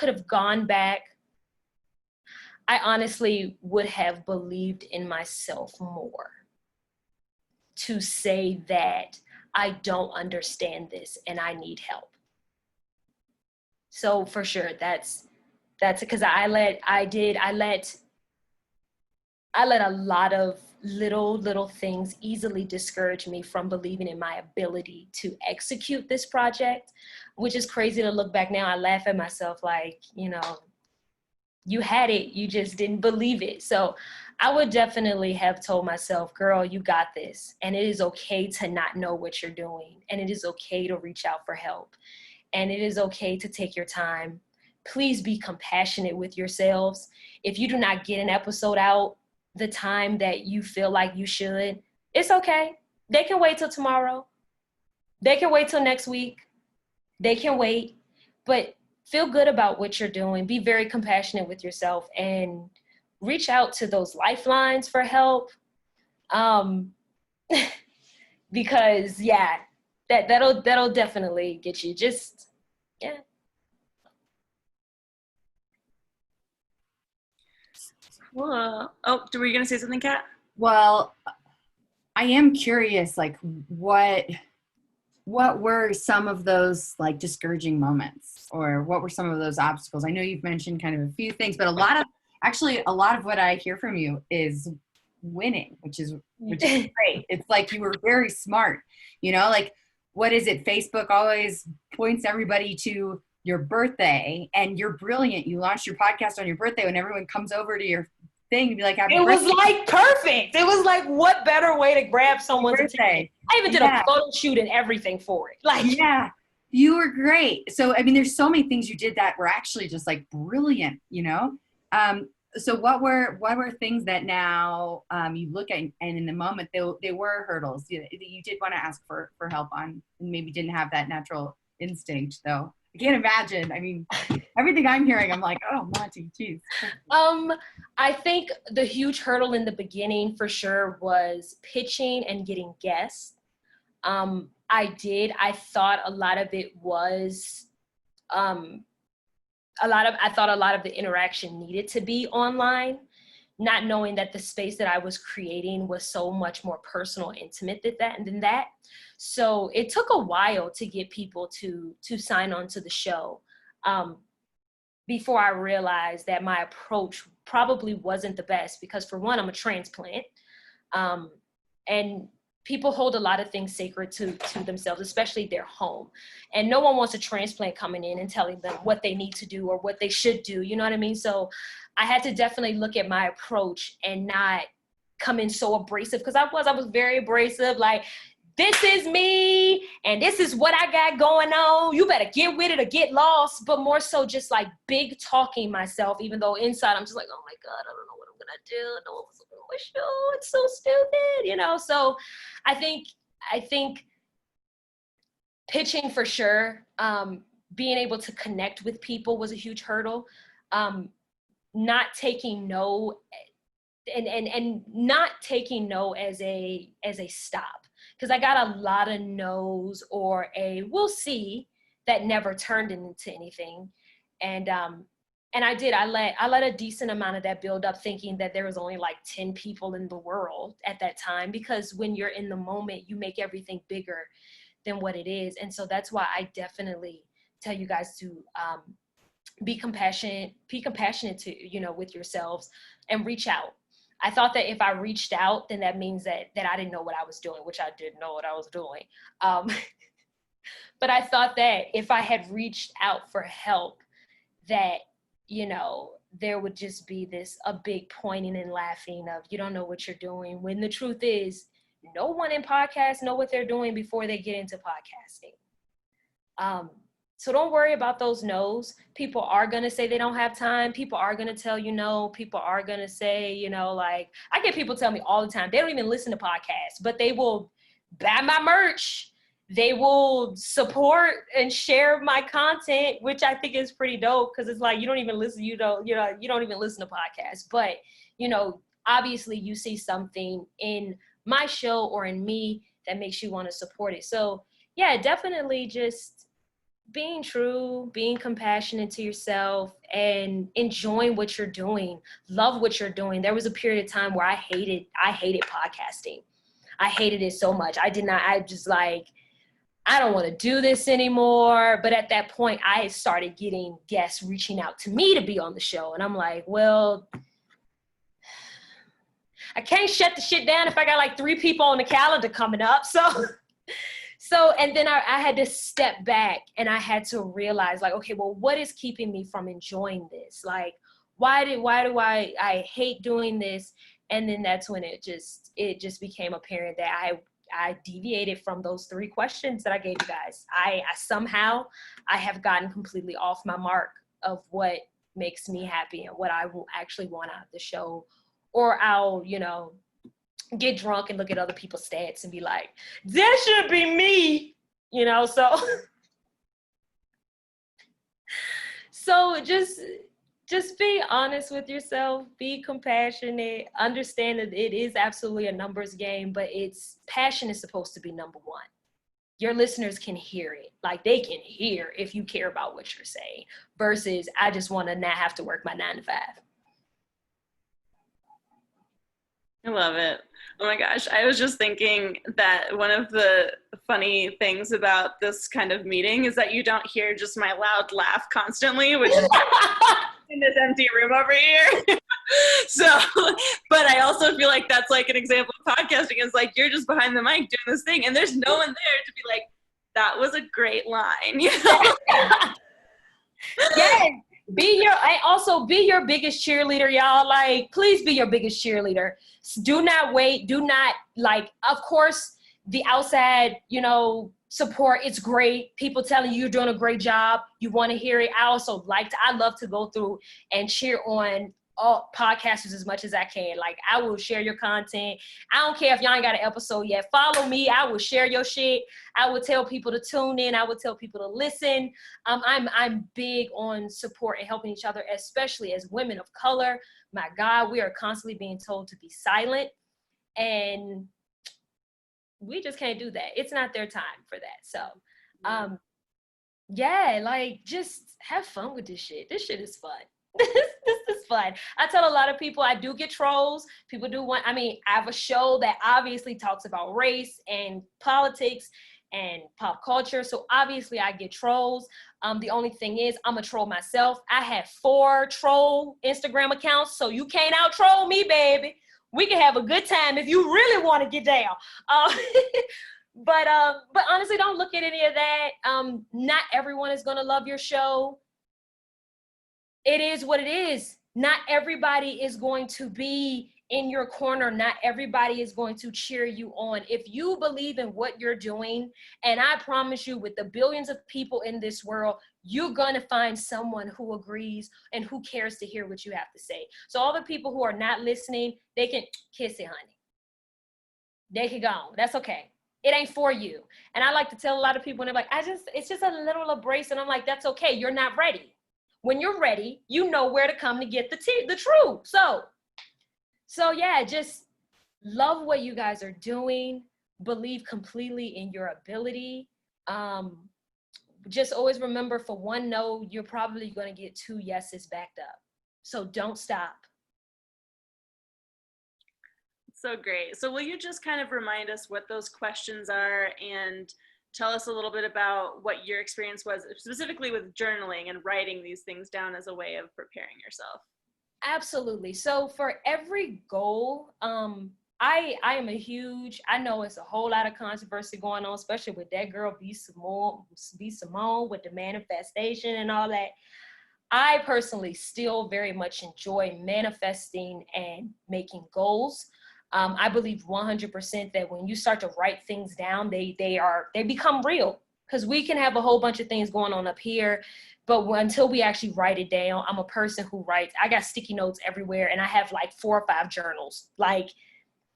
have gone back, I honestly would have believed in myself more to say that I don't understand this and I need help. So for sure, that's because I let a lot of little things easily discourage me from believing in my ability to execute this project, which is crazy to look back now. I laugh at myself like, you know, you had it, you just didn't believe it. So I would definitely have told myself, girl, you got this. And it is okay to not know what you're doing. And it is okay to reach out for help. And it is okay to take your time. Please be compassionate with yourselves. If you do not get an episode out the time that you feel like you should, it's okay. They can wait till tomorrow. They can wait till next week. They can wait. But feel good about what you're doing. Be very compassionate with yourself and reach out to those lifelines for help. Because yeah, that'll definitely get you just, yeah. Well, oh, were you gonna say something, Kat? Well, I am curious, like, what were some of those like discouraging moments, or what were some of those obstacles? I know you've mentioned kind of a few things, but a lot of what I hear from you is winning, which is great. It's like you were very smart, you know, like, what is it? Facebook always points everybody to your birthday, and you're brilliant. You launched your podcast on your birthday when everyone comes over to your thing to be like, happy it birthday. was like perfect. It was like, what better way to grab someone's attention? I even did a photo shoot and everything for it. Like, yeah, you were great. So, I mean, there's so many things you did that were actually just like brilliant, you know? So what were things that now you look at, and in the moment they were hurdles that you did want to ask for help on, and maybe didn't have that natural instinct, though? I can't imagine. I mean, Everything I'm hearing, I'm like, oh, Monty, geez. I think the huge hurdle in the beginning for sure was pitching and getting guests. I thought a lot of it was, I thought a lot of the interaction needed to be online, not knowing that the space that I was creating was so much more personal, intimate than that. So it took a while to get people to sign on to the show, before I realized that my approach probably wasn't the best, because for one, I'm a transplant, and people hold a lot of things sacred to themselves, especially their home. And no one wants a transplant coming in and telling them what they need to do or what they should do. You know what I mean? So I had to definitely look at my approach and not come in so abrasive, because I was very abrasive. Like, this is me and this is what I got going on. You better get with it or get lost. But more so just like big talking myself, even though inside I'm just like, oh my God, I don't know what I'm gonna do. I know what's on my show. It's so stupid, you know? So I think pitching for sure, being able to connect with people was a huge hurdle. Not taking no and not taking no as a stop. Because I got a lot of no's or a we'll see that never turned into anything. And I let a decent amount of that build up, thinking that there was only like 10 people in the world at that time, because when you're in the moment, you make everything bigger than what it is. And so that's why I definitely tell you guys to be compassionate to, you know, with yourselves, and reach out. I thought that if I reached out, then that means that I didn't know what I was doing, which I didn't know what I was doing. But I thought that if I had reached out for help, that, you know, there would just be a big pointing and laughing of, you don't know what you're doing. When the truth is, no one in podcasts know what they're doing before they get into podcasting. So don't worry about those no's. People are going to say they don't have time. People are going to tell you no. People are going to say, you know, like, I get people tell me all the time, they don't even listen to podcasts, but they will buy my merch. They will support and share my content, which I think is pretty dope, because it's like, you don't even listen, you don't even listen to podcasts. But, you know, obviously you see something in my show or in me that makes you want to support it. So yeah, definitely just being true, being compassionate to yourself, and enjoying what you're doing. Love what you're doing. There was a period of time where I hated podcasting. I hated it so much. I don't want to do this anymore. But at that point, I started getting guests reaching out to me to be on the show. And I'm like, well, I can't shut the shit down if I got like 3 people on the calendar coming up. So, and then I had to step back, and I had to realize, like, okay, well, what is keeping me from enjoying this? Like, why do I hate doing this? And then that's when it just became apparent that I deviated from those 3 questions that I gave you guys. I somehow have gotten completely off my mark of what makes me happy and what I will actually want out of the show. Or I'll, you know, get drunk and look at other people's stats and be like, that should be me, you know? So just be honest with yourself, be compassionate, understand that it is absolutely a numbers game, but passion is supposed to be number 1. Your listeners can hear it. Like, they can hear if you care about what you're saying, versus I just want to not have to work my 9 to 5. I love it. Oh my gosh. I was just thinking that one of the funny things about this kind of meeting is that you don't hear just my loud laugh constantly, which is in this empty room over here. So, but I also feel like that's like an example of podcasting. It's like, you're just behind the mic doing this thing, and there's no one there to be like, that was a great line, you know? Yes. Be your biggest cheerleader, y'all. Like, please be your biggest cheerleader. Do not wait. Do not, like, of course, the outside, you know, support, it's great. People telling you you're doing a great job. You want to hear it. I love to go through and cheer on all podcasters as much as I can. Like, I will share your content. I don't care if y'all ain't got an episode yet. Follow me. I will share your shit. I will tell people to tune in. I will tell people to listen. I'm big on support and helping each other, especially as women of color. My God, we are constantly being told to be silent, and we just can't do that. It's not their time for that. So, yeah, like, just have fun with this shit. This shit is fun. This is fun. I tell a lot of people I do get trolls. People do want, I have a show that obviously talks about race and politics and pop culture. So obviously I get trolls. The only thing is I'm a troll myself. I have 4 troll Instagram accounts, so you can't out troll me, baby. We can have a good time if you really want to get down. But honestly, don't look at any of that. Not everyone is gonna love your show. It is what it is. Not everybody is going to be in your corner. Not everybody is going to cheer you on. If you believe in what you're doing, and I promise you, with the billions of people in this world, you're gonna find someone who agrees and who cares to hear what you have to say. So all the people who are not listening, they can kiss it, honey. They can go. That's okay. It ain't for you. And I like to tell a lot of people, and they're like, it's just a little abrasive. And I'm like, that's okay. You're not ready. When you're ready, you know where to come to get the truth. So yeah, just love what you guys are doing. Believe completely in your ability. Just always remember, for one no, you're probably going to get 2 yeses backed up. So don't stop. So great. So will you just kind of remind us what those questions are and tell us a little bit about what your experience was specifically with journaling and writing these things down as a way of preparing yourself? Absolutely. So for every goal, I am I know it's a whole lot of controversy going on, especially with that girl B. Simone with the manifestation and all that. I personally still very much enjoy manifesting and making goals. I believe 100% that when you start to write things down, they become real, because we can have a whole bunch of things going on up here, but until we actually write it down, I'm a person who writes. I got sticky notes everywhere, and I have like 4 or 5 journals. Like,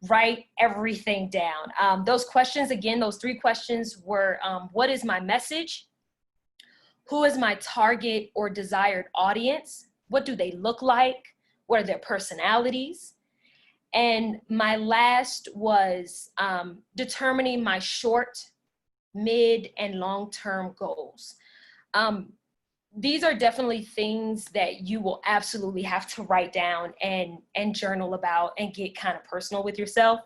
write everything down. Those questions, again, those 3 questions were, what is my message? Who is my target or desired audience? What do they look like? What are their personalities? And my last was determining my short, mid, and long-term goals. These are definitely things that you will absolutely have to write down and journal about and get kind of personal with yourself.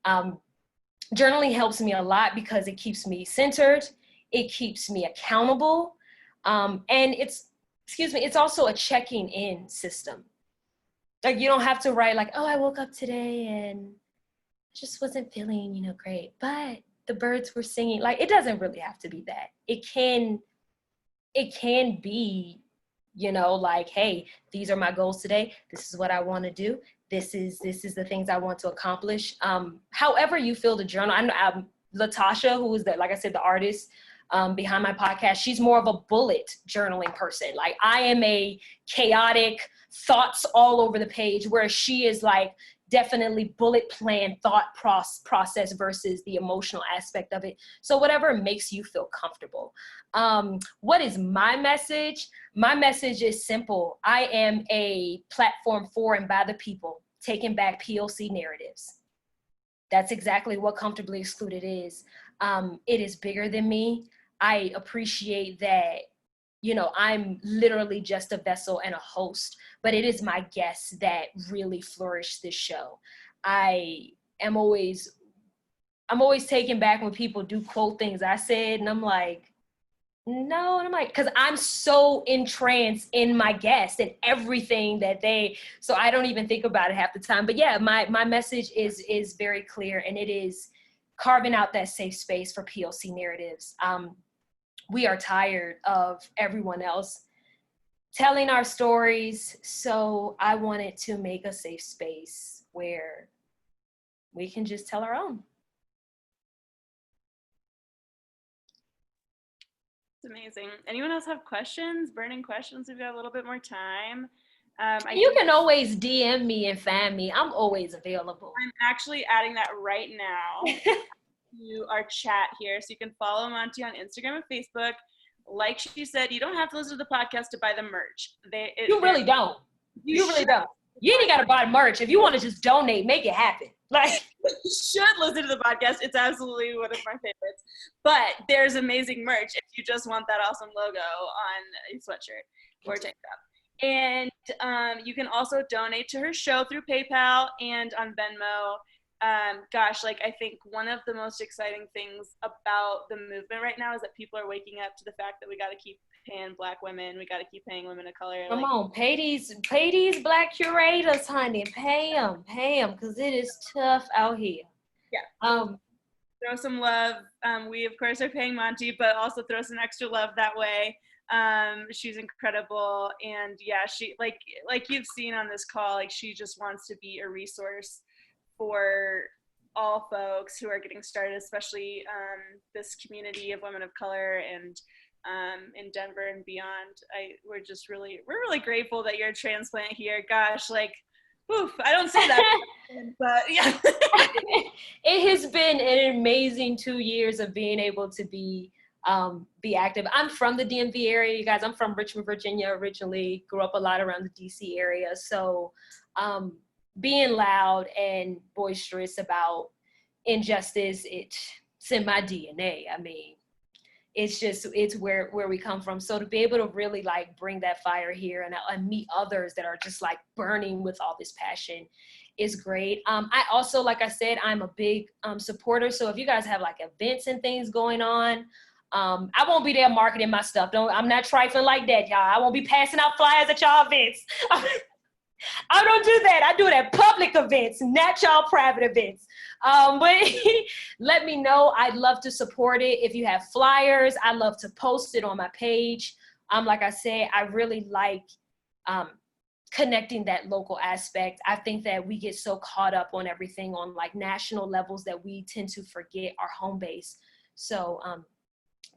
Journaling helps me a lot because it keeps me centered. It keeps me accountable. And it's also a checking in system. Like, you don't have to write like, oh, I woke up today and just wasn't feeling, great, but the birds were singing. Like, it doesn't really have to be that. It can be, like, hey, these are my goals today. This is what I want to do. This is the things I want to accomplish. However you feel to journal. I know Latasha, who is like I said, the artist behind my podcast, she's more of a bullet journaling person. Like, I am a chaotic thoughts all over the page, where she is like definitely bullet plan thought process versus the emotional aspect of it. So whatever makes you feel comfortable. What is my message? My message is simple. I am a platform for and by the people, taking back POC narratives. That's exactly what Comfortably Excluded is. It is bigger than me. I appreciate that, I'm literally just a vessel and a host, but it is my guests that really flourish this show. I'm always taken back when people do quote things I said, and I'm like, no, and I'm like, because I'm so entranced in my guests and everything that so I don't even think about it half the time. But yeah, my message is very clear, and it is carving out that safe space for POC narratives. We are tired of everyone else telling our stories, so I wanted to make a safe space where we can just tell our own. It's amazing. Anyone else have questions, burning questions? We've got a little bit more time. You can always DM me and find me. I'm always available. I'm actually adding that right now to our chat here. So you can follow Montyy on Instagram and Facebook. Like she said, you don't have to listen to the podcast to buy the merch. You really don't. You really don't. You ain't got to buy merch. If you want to just donate, make it happen. Like, you should listen to the podcast. It's absolutely one of my favorites. But there's amazing merch if you just want that awesome logo on a sweatshirt or tank top. And you can also donate to her show through PayPal and on Venmo. Gosh, like, I think one of the most exciting things about the movement right now is that people are waking up to the fact that we got to keep paying Black women. We got to keep paying women of color. Come on, pay these Black curators, honey. Pay them, because it is tough out here. Yeah. Throw some love. We, of course, are paying Montyy, but also throw some extra love that way. She's incredible. And yeah, she, like you've seen on this call, like, she just wants to be a resource for all folks who are getting started, especially this community of women of color and in Denver and beyond. We're really grateful that you're a transplant here. Gosh, like, oof, I don't say that, but yeah. It has been an amazing 2 years of being able to be active. I'm from the DMV area, you guys. I'm from Richmond, Virginia originally. Grew up a lot around the DC area. So being loud and boisterous about injustice, it's in my DNA. I mean, it's where we come from. So to be able to really, like, bring that fire here and meet others that are just, like, burning with all this passion is great. I also, like I said, I'm a big supporter. So if you guys have, like, events and things going on, I won't be there marketing my stuff. I'm not trifling like that, y'all. I won't be passing out flyers at y'all events. I don't do that. I do it at public events, not y'all private events. But let me know. I'd love to support it. If you have flyers, I love to post it on my page. Like I said, I really like connecting that local aspect. I think that we get so caught up on everything on, like, national levels that we tend to forget our home base. So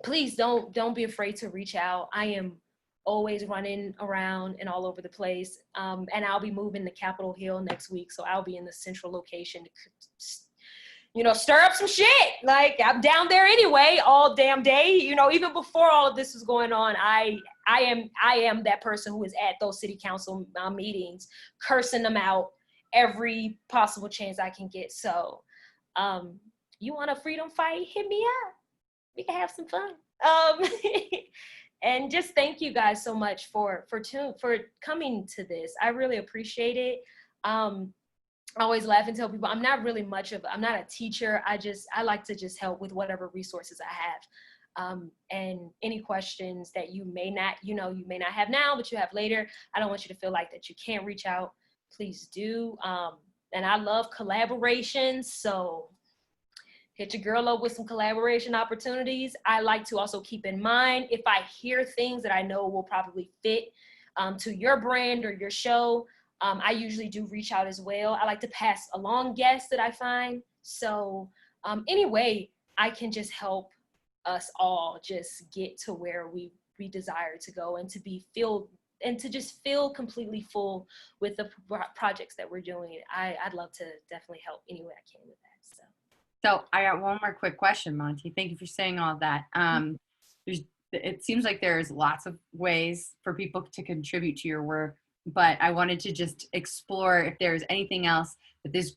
please don't be afraid to reach out. I am always running around and all over the place. And I'll be moving to Capitol Hill next week. So I'll be in the central location to, stir up some shit. Like, I'm down there anyway, all damn day. Even before all of this was going on, I am that person who is at those city council meetings, cursing them out every possible chance I can get. So you want a freedom fight? Hit me up. We can have some fun. And just thank you guys so much for coming to this. I really appreciate it. I always laugh and tell people I'm not a teacher. I like to just help with whatever resources I have. And any questions that you may not have now, but you have later, I don't want you to feel like that you can't reach out. Please do. And I love collaborations. So hit your girl up with some collaboration opportunities. I like to also keep in mind, if I hear things that I know will probably fit to your brand or your show, I usually do reach out as well. I like to pass along guests that I find. So anyway, I can just help us all just get to where we desire to go and to just feel completely full with the projects that we're doing. I'd love to definitely help any way I can with that. So I got one more quick question, Montyy. Thank you for saying all of that. It seems like there's lots of ways for people to contribute to your work, but I wanted to just explore if there's anything else that this,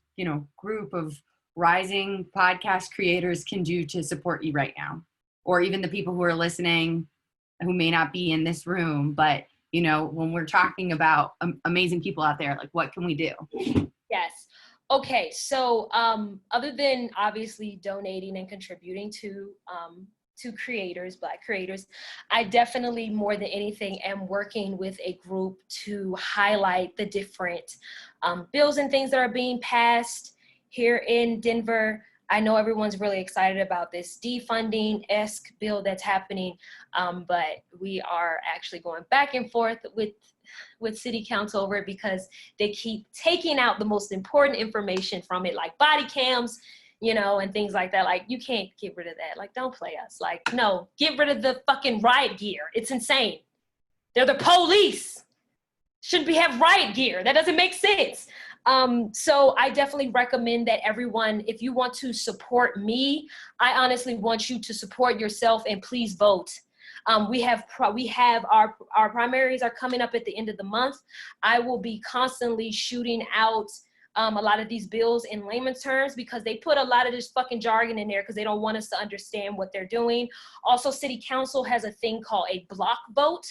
group of rising podcast creators can do to support you right now, or even the people who are listening who may not be in this room, but when we're talking about amazing people out there, like, what can we do? Yes. Okay, so other than obviously donating and contributing to creators, Black creators, I definitely, more than anything, am working with a group to highlight the different bills and things that are being passed here in Denver. I know everyone's really excited about this defunding-esque bill that's happening, but we are actually going back and forth with city council over it because they keep taking out the most important information from it, like body cams, and things like that. Like, you can't get rid of that. Like, don't play us. Like, no, get rid of the fucking riot gear. It's insane. They're the police. shouldn't have riot gear. That doesn't make sense. So I definitely recommend that everyone, if you want to support me, I honestly want you to support yourself and please vote. We have our primaries are coming up at the end of the month. I will be constantly shooting out a lot of these bills in layman's terms because they put a lot of this fucking jargon in there because they don't want us to understand what they're doing. Also, City Council has a thing called a block vote.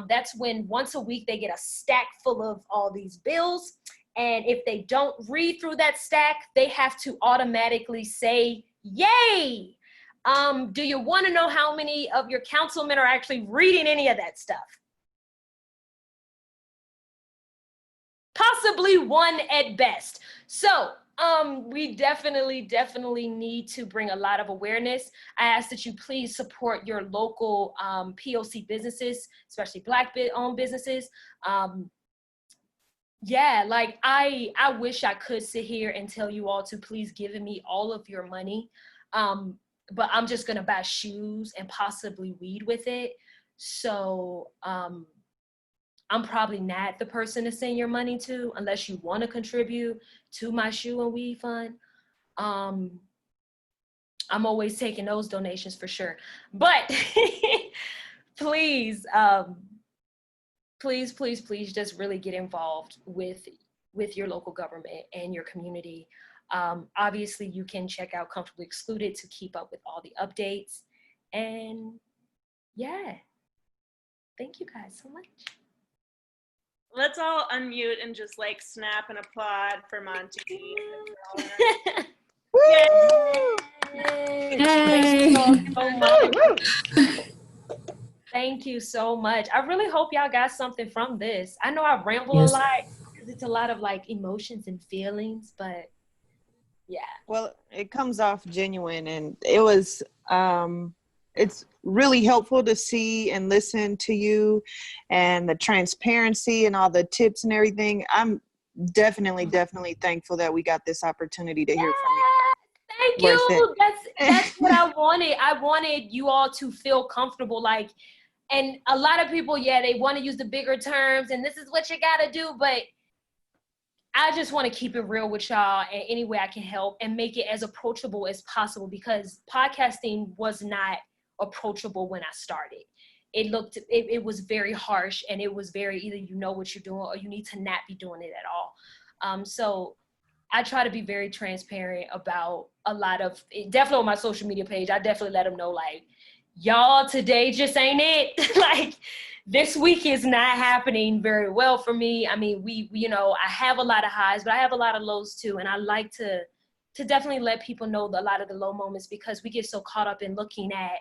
That's when once a week they get a stack full of all these bills. And if they don't read through that stack, they have to automatically say, yay. Do you want to know how many of your councilmen are actually reading any of that stuff? Possibly one at best. So we definitely need to bring a lot of awareness. I ask that you please support your local POC businesses, especially Black-owned businesses. Yeah, like I wish I could sit here and tell you all to please give me all of your money. But I'm just gonna buy shoes and possibly weed with it. So I'm probably not the person to send your money to unless you want to contribute to my shoe and weed fund. I'm always taking those donations for sure. But please, please just really get involved with your local government and your community. Obviously, you can check out Comfortably Excluded to keep up with all the updates. And yeah, thank you guys so much. Let's all unmute and just like snap and applaud for Montyy. Thank you so much. I really hope y'all got something from this. I know I ramble a lot because it's a lot of like emotions and feelings, but yeah. Well, it comes off genuine, and it was it's really helpful to see and listen to you and the transparency and all the tips and everything. I'm definitely thankful that we got this opportunity to hear from you. Thank you. That's what I wanted. I wanted you all to feel comfortable, like, and a lot of people, yeah, they want to use the bigger terms and this is what you got to do, but I just want to keep it real with y'all in any way I can help and make it as approachable as possible, because podcasting was not approachable when I started. It was very harsh, and it was very either you know what you're doing or you need to not be doing it at all. So I try to be very transparent about a lot of, definitely on my social media page, I definitely let them know, like, y'all, today just ain't it. Like, this week is not happening very well for me. I mean, I have a lot of highs, but I have a lot of lows too. And I like to definitely let people know a lot of the low moments, because we get so caught up in looking at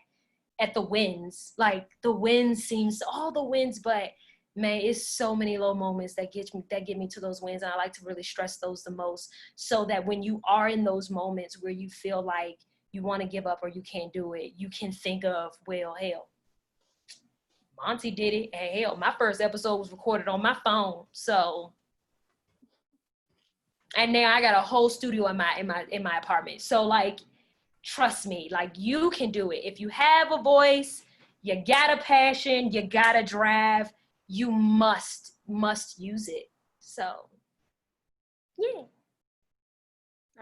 the wins. Like, the wins seems all the wins, but man, it's so many low moments that get me to those wins. And I like to really stress those the most, so that when you are in those moments where you feel like you want to give up or you can't do it, you can think of, well, hell, Montyy did it, and hell, my first episode was recorded on my phone. So, and now I got a whole studio in my apartment. So, like, trust me, like, you can do it. If you have a voice, you got a passion, you got a drive, you must use it. So, yeah.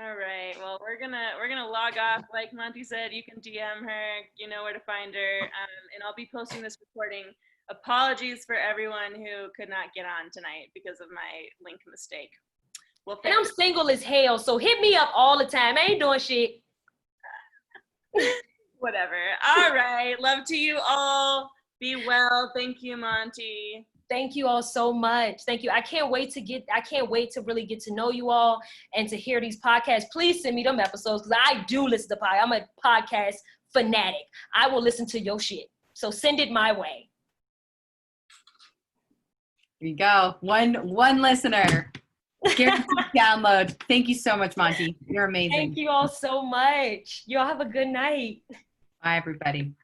All right. Well, we're gonna log off. Like Montyy said, you can DM her. You know where to find her. And I'll be posting this recording. Apologies for everyone who could not get on tonight because of my link mistake. Well, and I'm single as hell, so hit me up all the time. I ain't doing shit. Whatever. All right. Love to you all. Be well. Thank you, Montyy. Thank you all so much. Thank you. I can't wait to really get to know you all and to hear these podcasts. Please send me them episodes, because I do listen to podcasts. I'm a podcast fanatic. I will listen to your shit. So send it my way. There you go. One listener. Guaranteed download. Thank you so much, Montyy. You're amazing. Thank you all so much. Y'all have a good night. Bye, everybody.